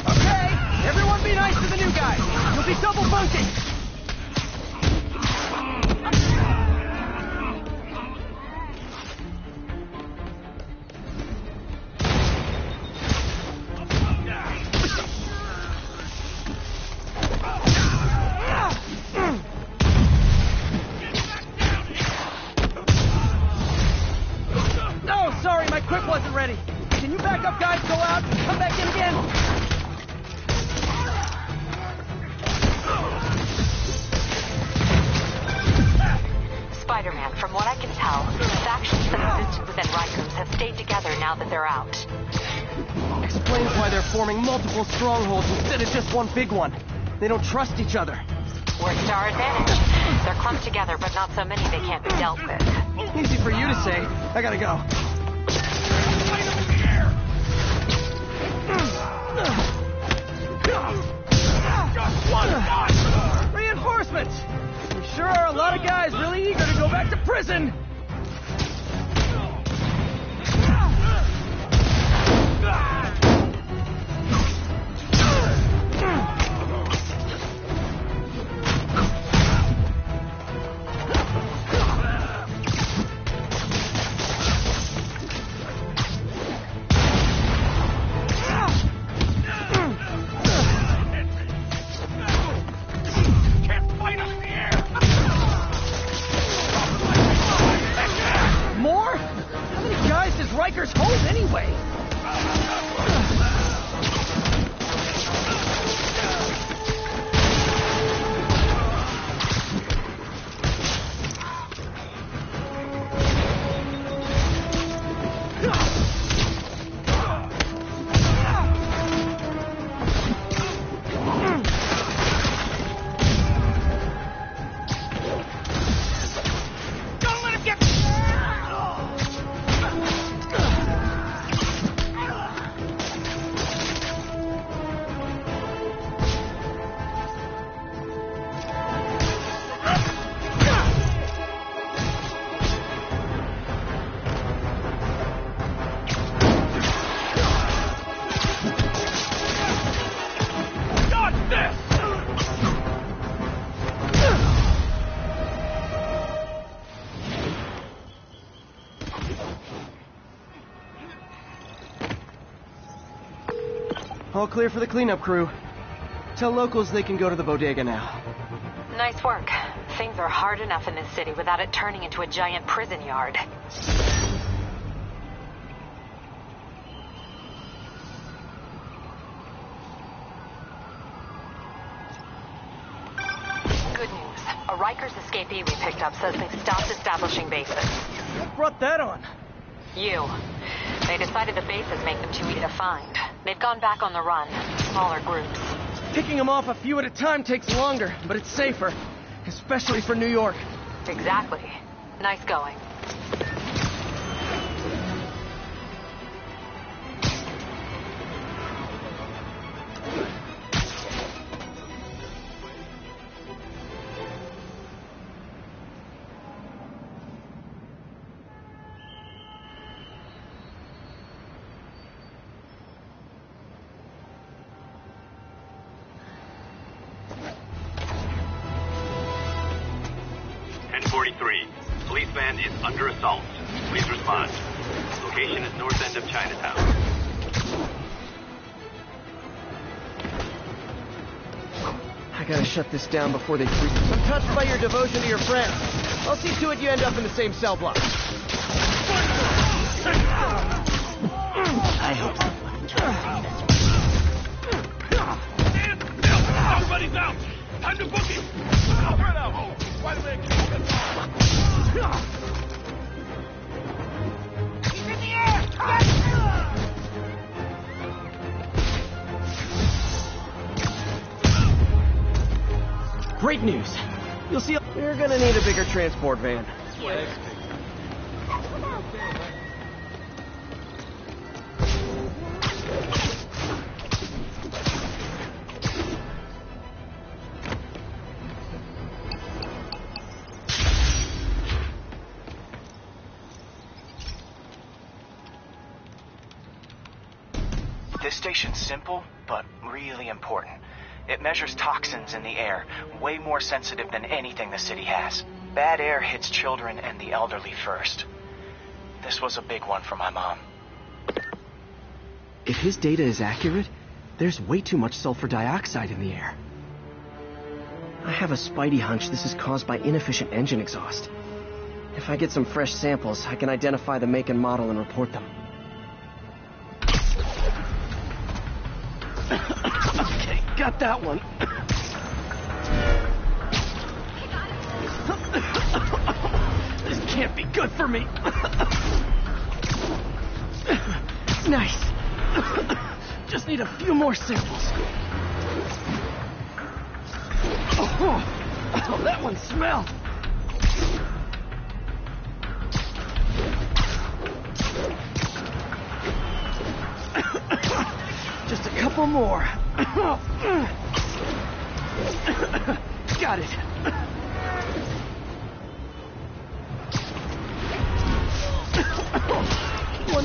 Okay, everyone be nice to the new guy. You'll be double bunking. Oh, sorry, my quip wasn't ready. Can you back up, guys? Go out, come back in again. Spider-Man, from what I can tell, the factions that existed within Rikers have stayed together now that they're out. Explains why they're forming multiple strongholds instead of just one big one. They don't trust each other. Works to our advantage. They're clumped together, but not so many they can't be dealt with. Easy for you to say. I gotta go. Reinforcements! We sure are a lot of guys really eager prison! Rikers hold anyway! All clear for the cleanup crew. Tell locals they can go to the bodega now. Nice work. Things are hard enough in this city without it turning into a giant prison yard. Good news. A Rikers escapee we picked up says they've stopped establishing bases. What brought that on? You. They decided the bases make them too easy to find. They've gone back on the run, smaller groups. Picking them off a few at a time takes longer, but it's safer. Especially for New York. Exactly. Nice going. Police van is under assault. Please respond. Location is north end of Chinatown. I gotta shut this down before they freak. I'm touched by your devotion to your friends. I'll see to it you end up in the same cell block. I hope so. Everybody's out! Time to book it! Why do they keep He's in the air! Great news. You'll see. We're gonna need a bigger transport van. This station's simple, but really important. It measures toxins in the air, way more sensitive than anything the city has. Bad air hits children and the elderly first. This was a big one for my mom. If his data is accurate, there's way too much sulfur dioxide in the air. I have a spidey hunch this is caused by inefficient engine exhaust. If I get some fresh samples, I can identify the make and model and report them. Okay, got that one. This can't be good for me. Nice. Just need a few more samples. Oh, that one smelled. Just a couple more. Got it.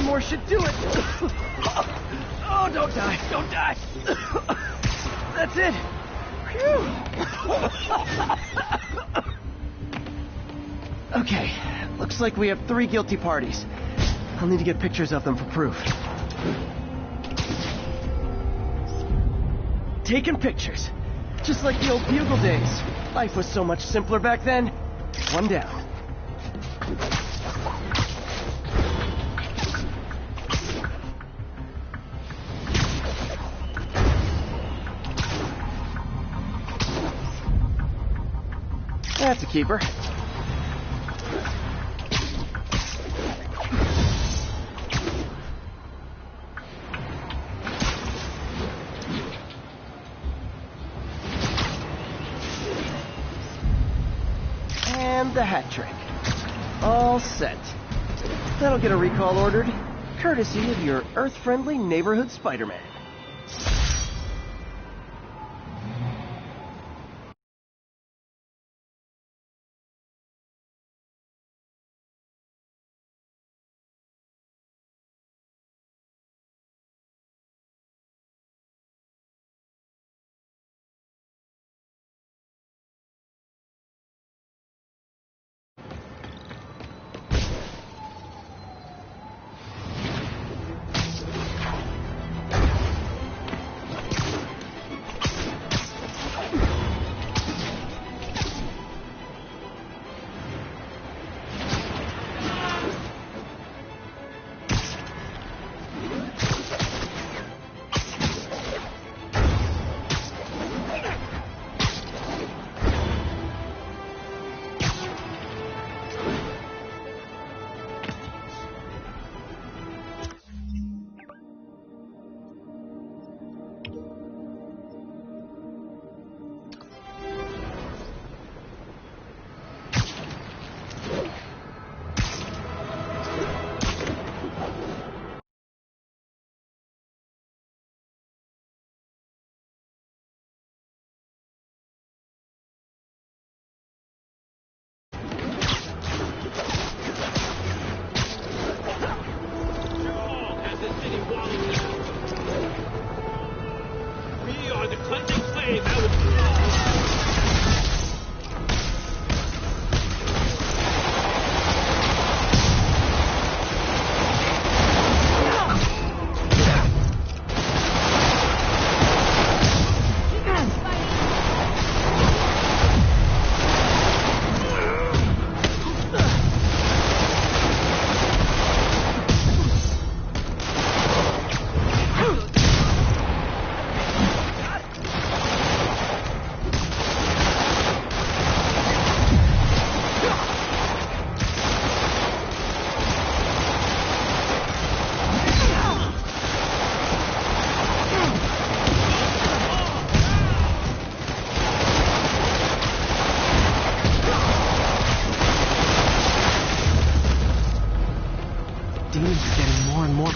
One more should do it. Oh, don't die. Don't die. That's it. Phew. Okay, looks like we have 3 guilty parties. I'll need to get pictures of them for proof. Taking pictures. Just like the old Bugle days. Life was so much simpler back then. One down. That's a keeper. And the hat trick. All set. That'll get a recall ordered, courtesy of your Earth-friendly neighborhood Spider-Man.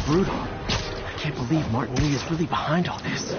Brutal. I can't believe Martin Lee is really behind all this.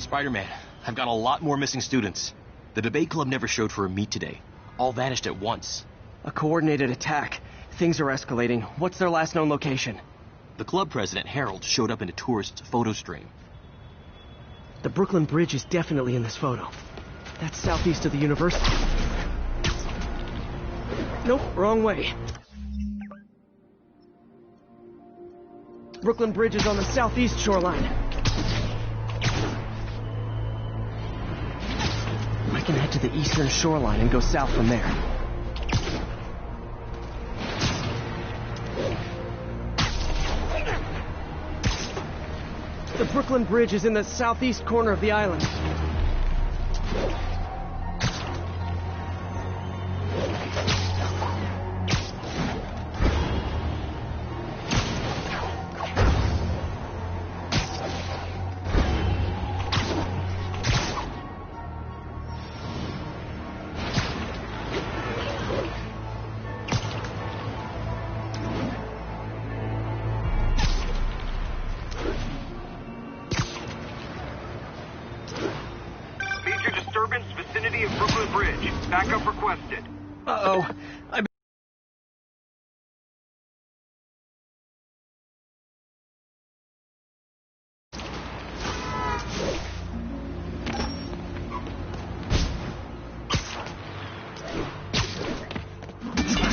Spider-Man, I've got a lot more missing students. The debate club never showed for a meet today. All vanished at once. A coordinated attack. Things are escalating. What's their last known location? The club president, Harold, showed up in a tourist's photo stream. The Brooklyn Bridge is definitely in this photo. That's southeast of the university. Nope, wrong way. Brooklyn Bridge is on the southeast shoreline. I can head to the eastern shoreline and go south from there. The Brooklyn Bridge is in the southeast corner of the island. Backup requested. Uh-oh.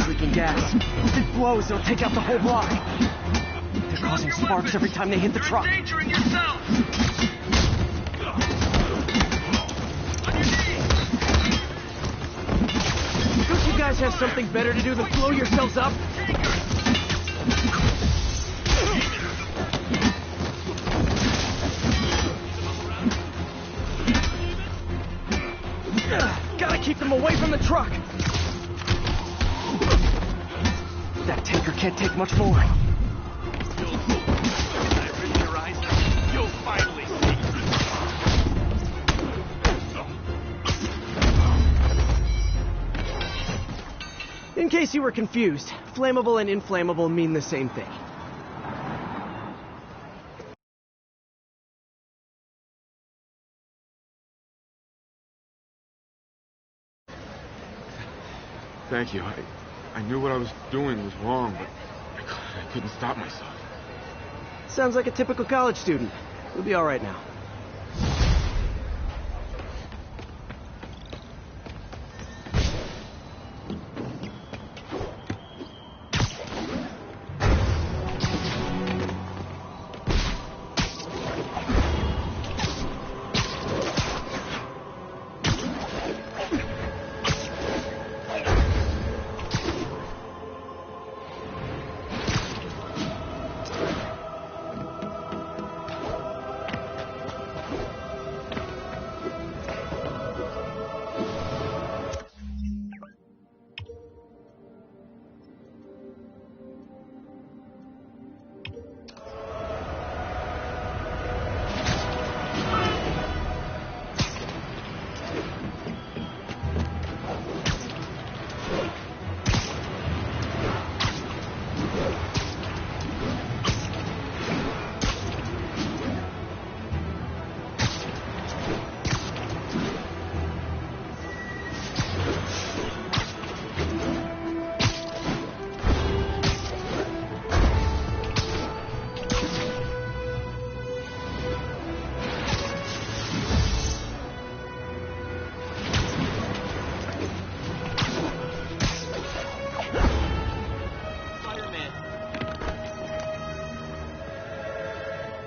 Leaking gas. If it blows, it'll take out the whole block. They're causing sparks every time they hit the truck. Endangering yourself! Don't you guys have something better to do than blow yourselves up? Gotta keep them away from the truck. That tanker can't take much more. You'll finally see. In case you were confused, flammable and inflammable mean the same thing. Thank you. I knew what I was doing was wrong, but I couldn't stop myself. Sounds like a typical college student. We'll be all right now.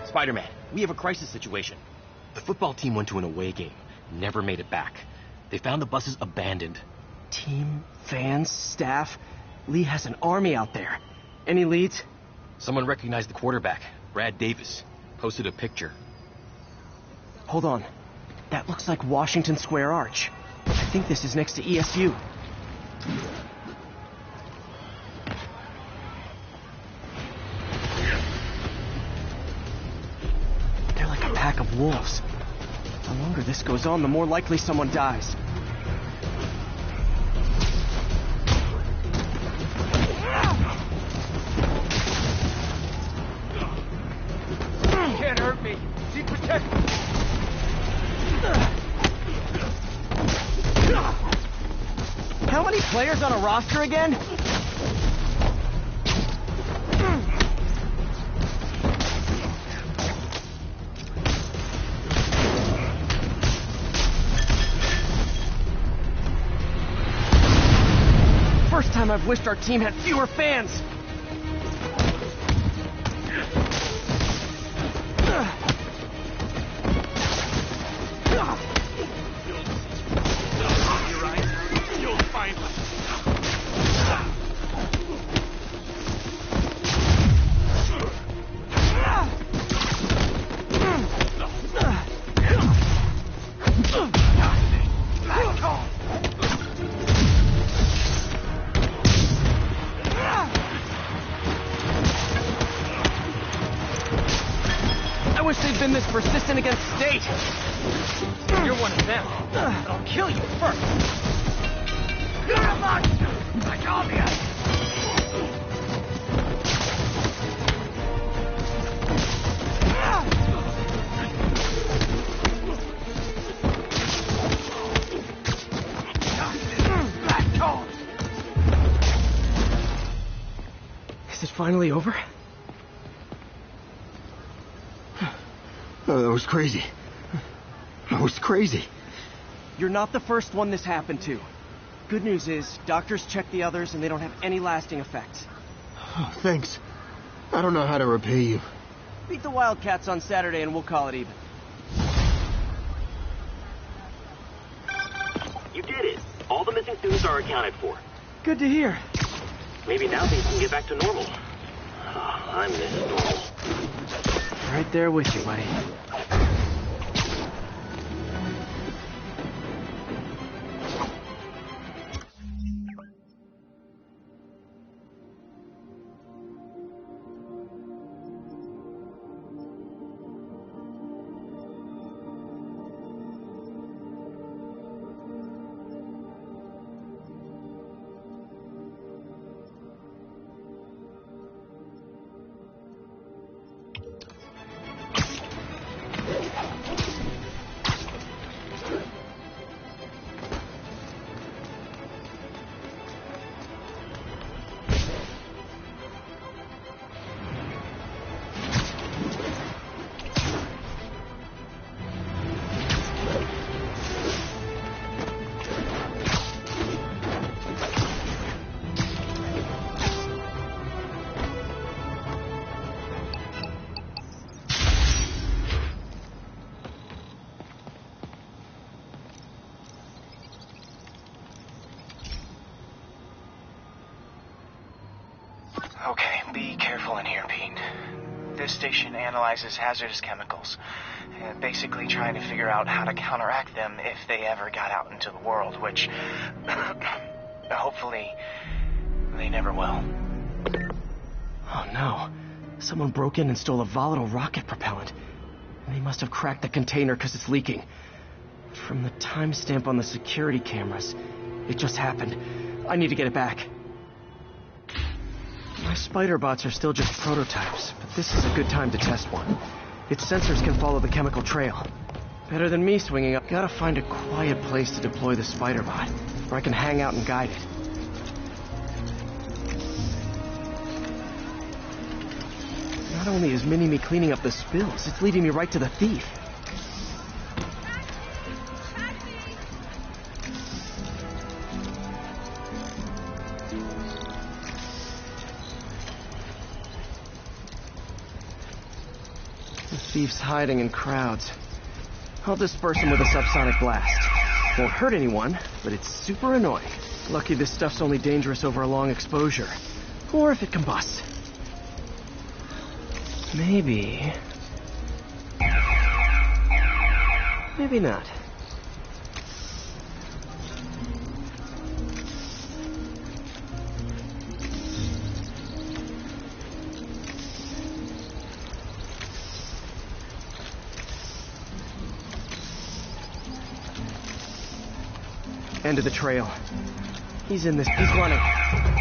Spider-Man, we have a crisis situation. The football team went to an away game, never made it back. They found the buses abandoned. Team, fans, staff. Lee has an army out there. Any leads? Someone recognized the quarterback, Brad Davis. Posted a picture. Hold on. That looks like Washington Square Arch. I think this is next to ESU. They're like a pack of wolves. The longer this goes on, the more likely someone dies. Can't hurt me. Keep protected. How many players on a roster again? First time I've wished our team had fewer fans. I wish they'd been this persistent against State. You're one of them. I'll kill you first. You're a monster! Like obvious! Is it finally over? Oh, that was crazy. That was crazy. You're not the first one this happened to. Good news is, doctors checked the others and they don't have any lasting effects. Oh, thanks. I don't know how to repay you. Beat the Wildcats on Saturday and we'll call it even. You did it. All the missing students are accounted for. Good to hear. Maybe now things can get back to normal. I miss normal. Right there with you, buddy. Okay, be careful in here, Pete. This station analyzes hazardous chemicals, basically trying to figure out how to counteract them if they ever got out into the world, which hopefully they never will. Oh no. Someone broke in and stole a volatile rocket propellant. And they must have cracked the container because it's leaking. From the timestamp on the security cameras, it just happened. I need to get it back. My spider bots are still just prototypes, but this is a good time to test one. Its sensors can follow the chemical trail. Better than me swinging up. Gotta find a quiet place to deploy the spider bot, where I can hang out and guide it. Not only is Mini-Me cleaning up the spills, it's leading me right to the thief. The thief's hiding in crowds. I'll disperse him with a subsonic blast. Won't hurt anyone, but it's super annoying. Lucky this stuff's only dangerous over a long exposure. Or if it combusts. Maybe... maybe not. End of the trail. He's in this. He's running.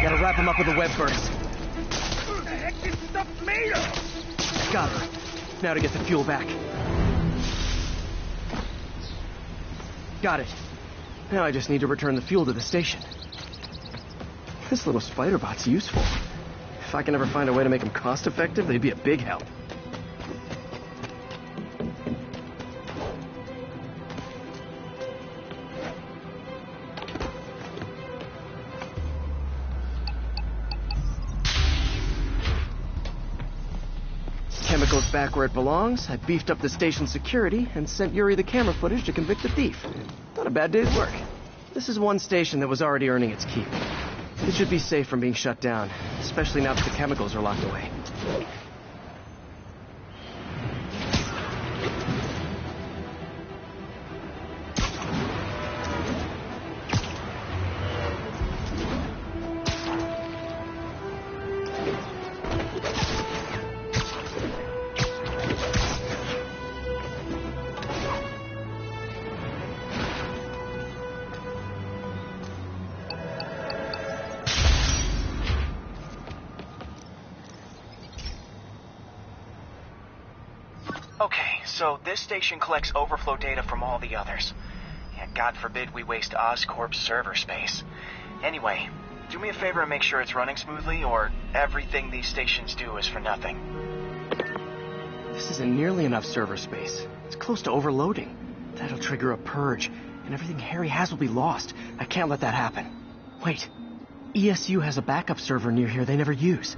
Gotta wrap him up with a web burst. What the heck is stuff made of? Got her. Now to get the fuel back. Got it. Now I just need to return the fuel to the station. This little spider bot's useful. If I can ever find a way to make them cost-effective, they'd be a big help. Chemicals back where it belongs. I beefed up the station's security and sent Yuri the camera footage to convict the thief. Not a bad day's work. This is one station that was already earning its keep. It should be safe from being shut down, especially now that the chemicals are locked away. Okay, so this station collects overflow data from all the others. Yeah, God forbid we waste Oscorp's server space. Anyway, Do me a favor and make sure it's running smoothly, or everything these stations do is for nothing. This isn't nearly enough server space. It's close to overloading. That'll trigger a purge, and everything Harry has will be lost. I can't let that happen. Wait. ESU has a backup server near here they never use.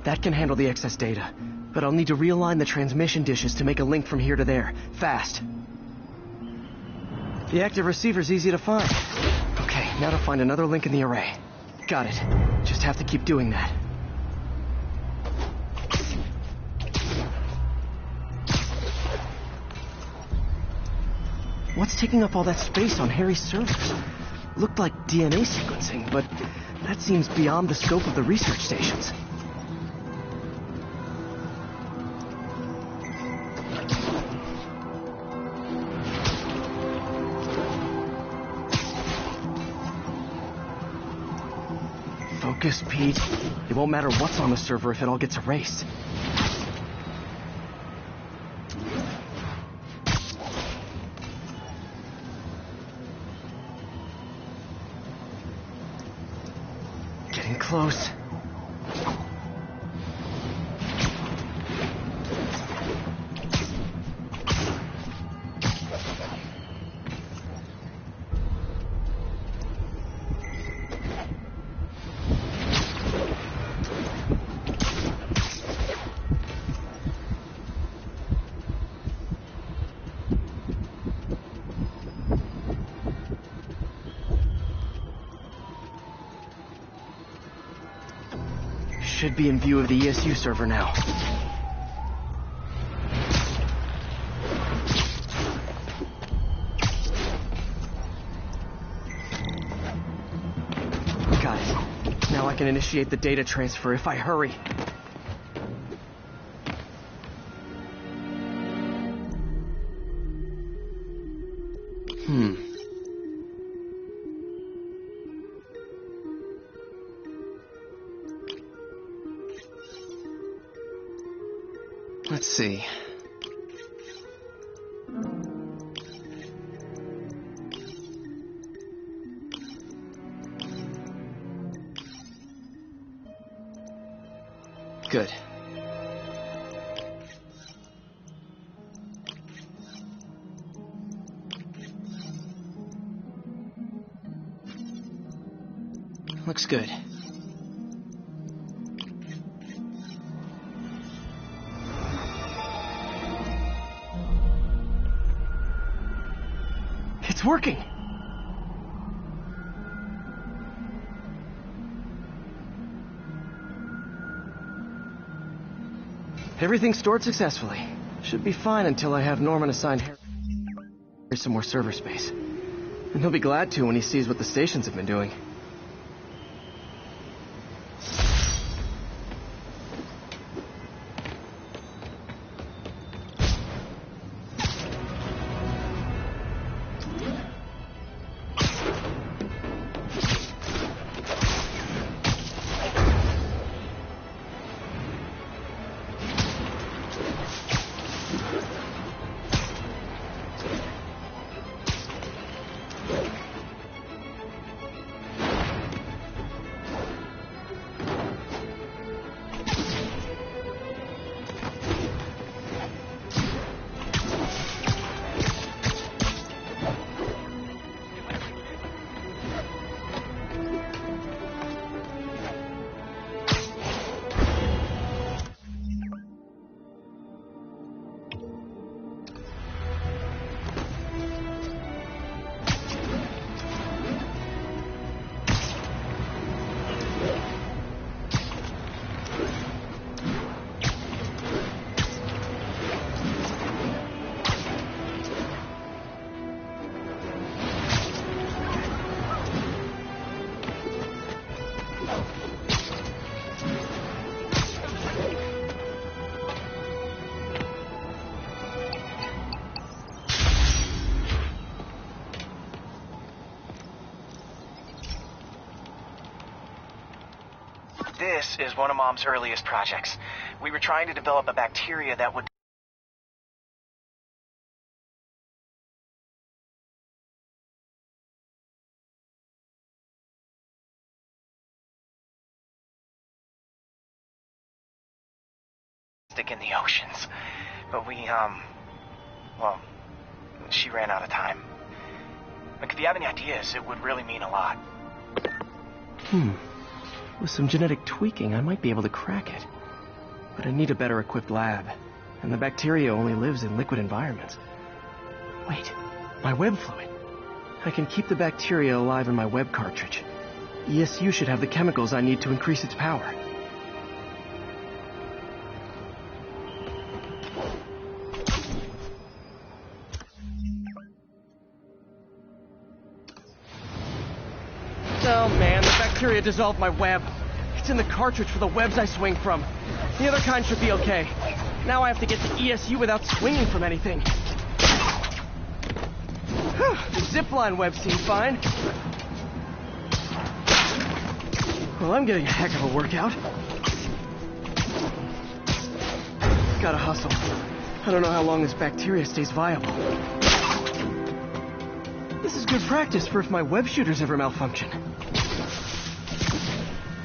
That can handle the excess data, but I'll need to realign the transmission dishes to make a link from here to there, fast. The active receiver's easy to find. Okay, now to find another link in the array. Got it. Just have to keep doing that. What's taking up all that space on Harry's servers? Looked like DNA sequencing, but that seems beyond the scope of the research stations. Focus, Pete. It won't matter what's on the server if it all gets erased. Getting close. Should be in view of the ESU server now. Got it. Now I can initiate the data transfer if I hurry. Let's see. Good. Looks good. It's working! Everything's stored successfully. Should be fine until I have Norman assign Harry some more server space. And he'll be glad to when he sees what the stations have been doing. This is one of Mom's earliest projects. We were trying to develop a bacteria that would plastic in the oceans. But well, she ran out of time. Like, if you have any ideas, it would really mean a lot. With some genetic tweaking, I might be able to crack it. But I need a better equipped lab. And the bacteria only lives in liquid environments. Wait, my web fluid. I can keep the bacteria alive in my web cartridge. ESU should have the chemicals I need to increase its power. Oh man, the bacteria dissolved my web. It's in the cartridge for the webs I swing from. The other kind should be okay. Now I have to get to ESU without swinging from anything. The zipline web seemed fine. Well, I'm getting a heck of a workout. Gotta hustle. I don't know how long this bacteria stays viable. This is good practice for if my web shooters ever malfunction.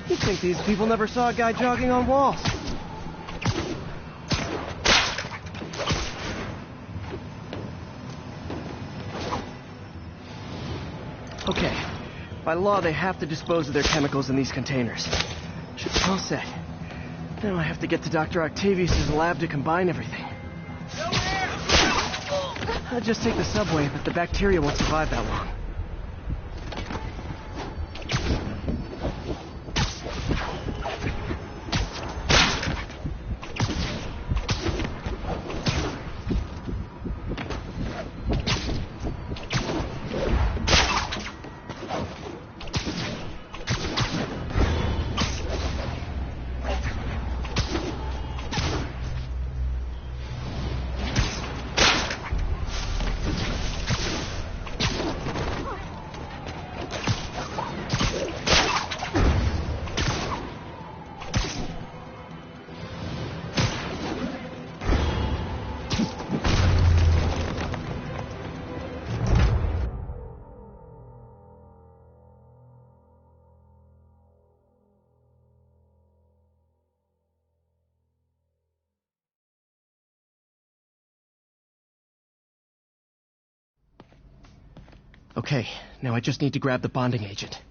You'd think these people never saw a guy jogging on walls. Okay. By law, they have to dispose of their chemicals in these containers. Should be all set. Now I have to get to Dr. Octavius' lab to combine everything. I'll just take the subway, but the bacteria won't survive that long. Okay, now I just need to grab the bonding agent.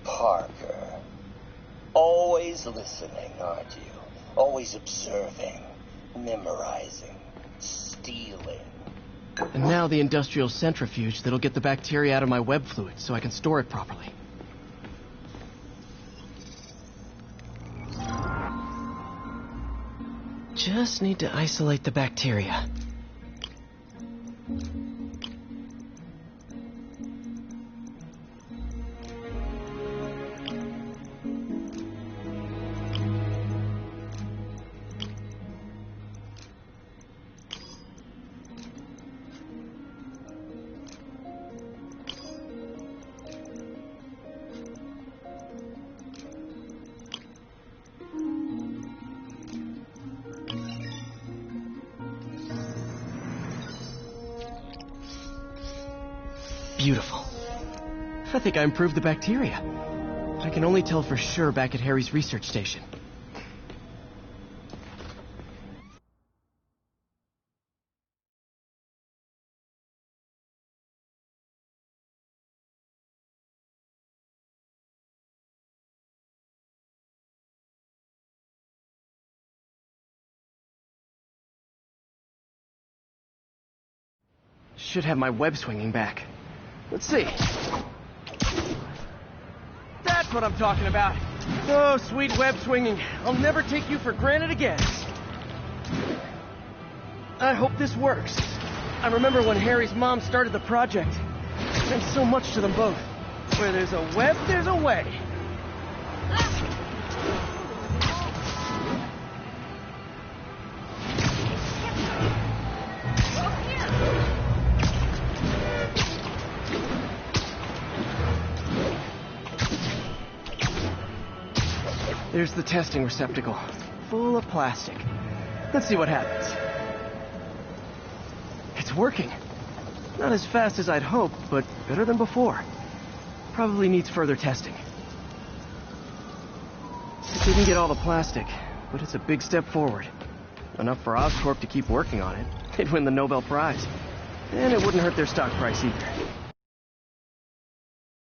Parker. Always listening, aren't you? Always observing, memorizing, stealing. And now the industrial centrifuge that'll get the bacteria out of my web fluid so I can store it properly. Just need to isolate the bacteria. Beautiful. I think I improved the bacteria. I can only tell for sure back at Harry's research station. Should have my web swinging back. Let's see. That's what I'm talking about. Oh, sweet web swinging. I'll never take you for granted again. I hope this works. I remember when Harry's mom started the project. It meant so much to them both. Where there's a web, there's a way. There's the testing receptacle. full of plastic. Let's see what happens. It's working. Not as fast as I'd hoped, but better than before. Probably needs further testing. It didn't get all the plastic, but it's a big step forward. Enough for Oscorp to keep working on it. They'd win the Nobel Prize. And it wouldn't hurt their stock price either.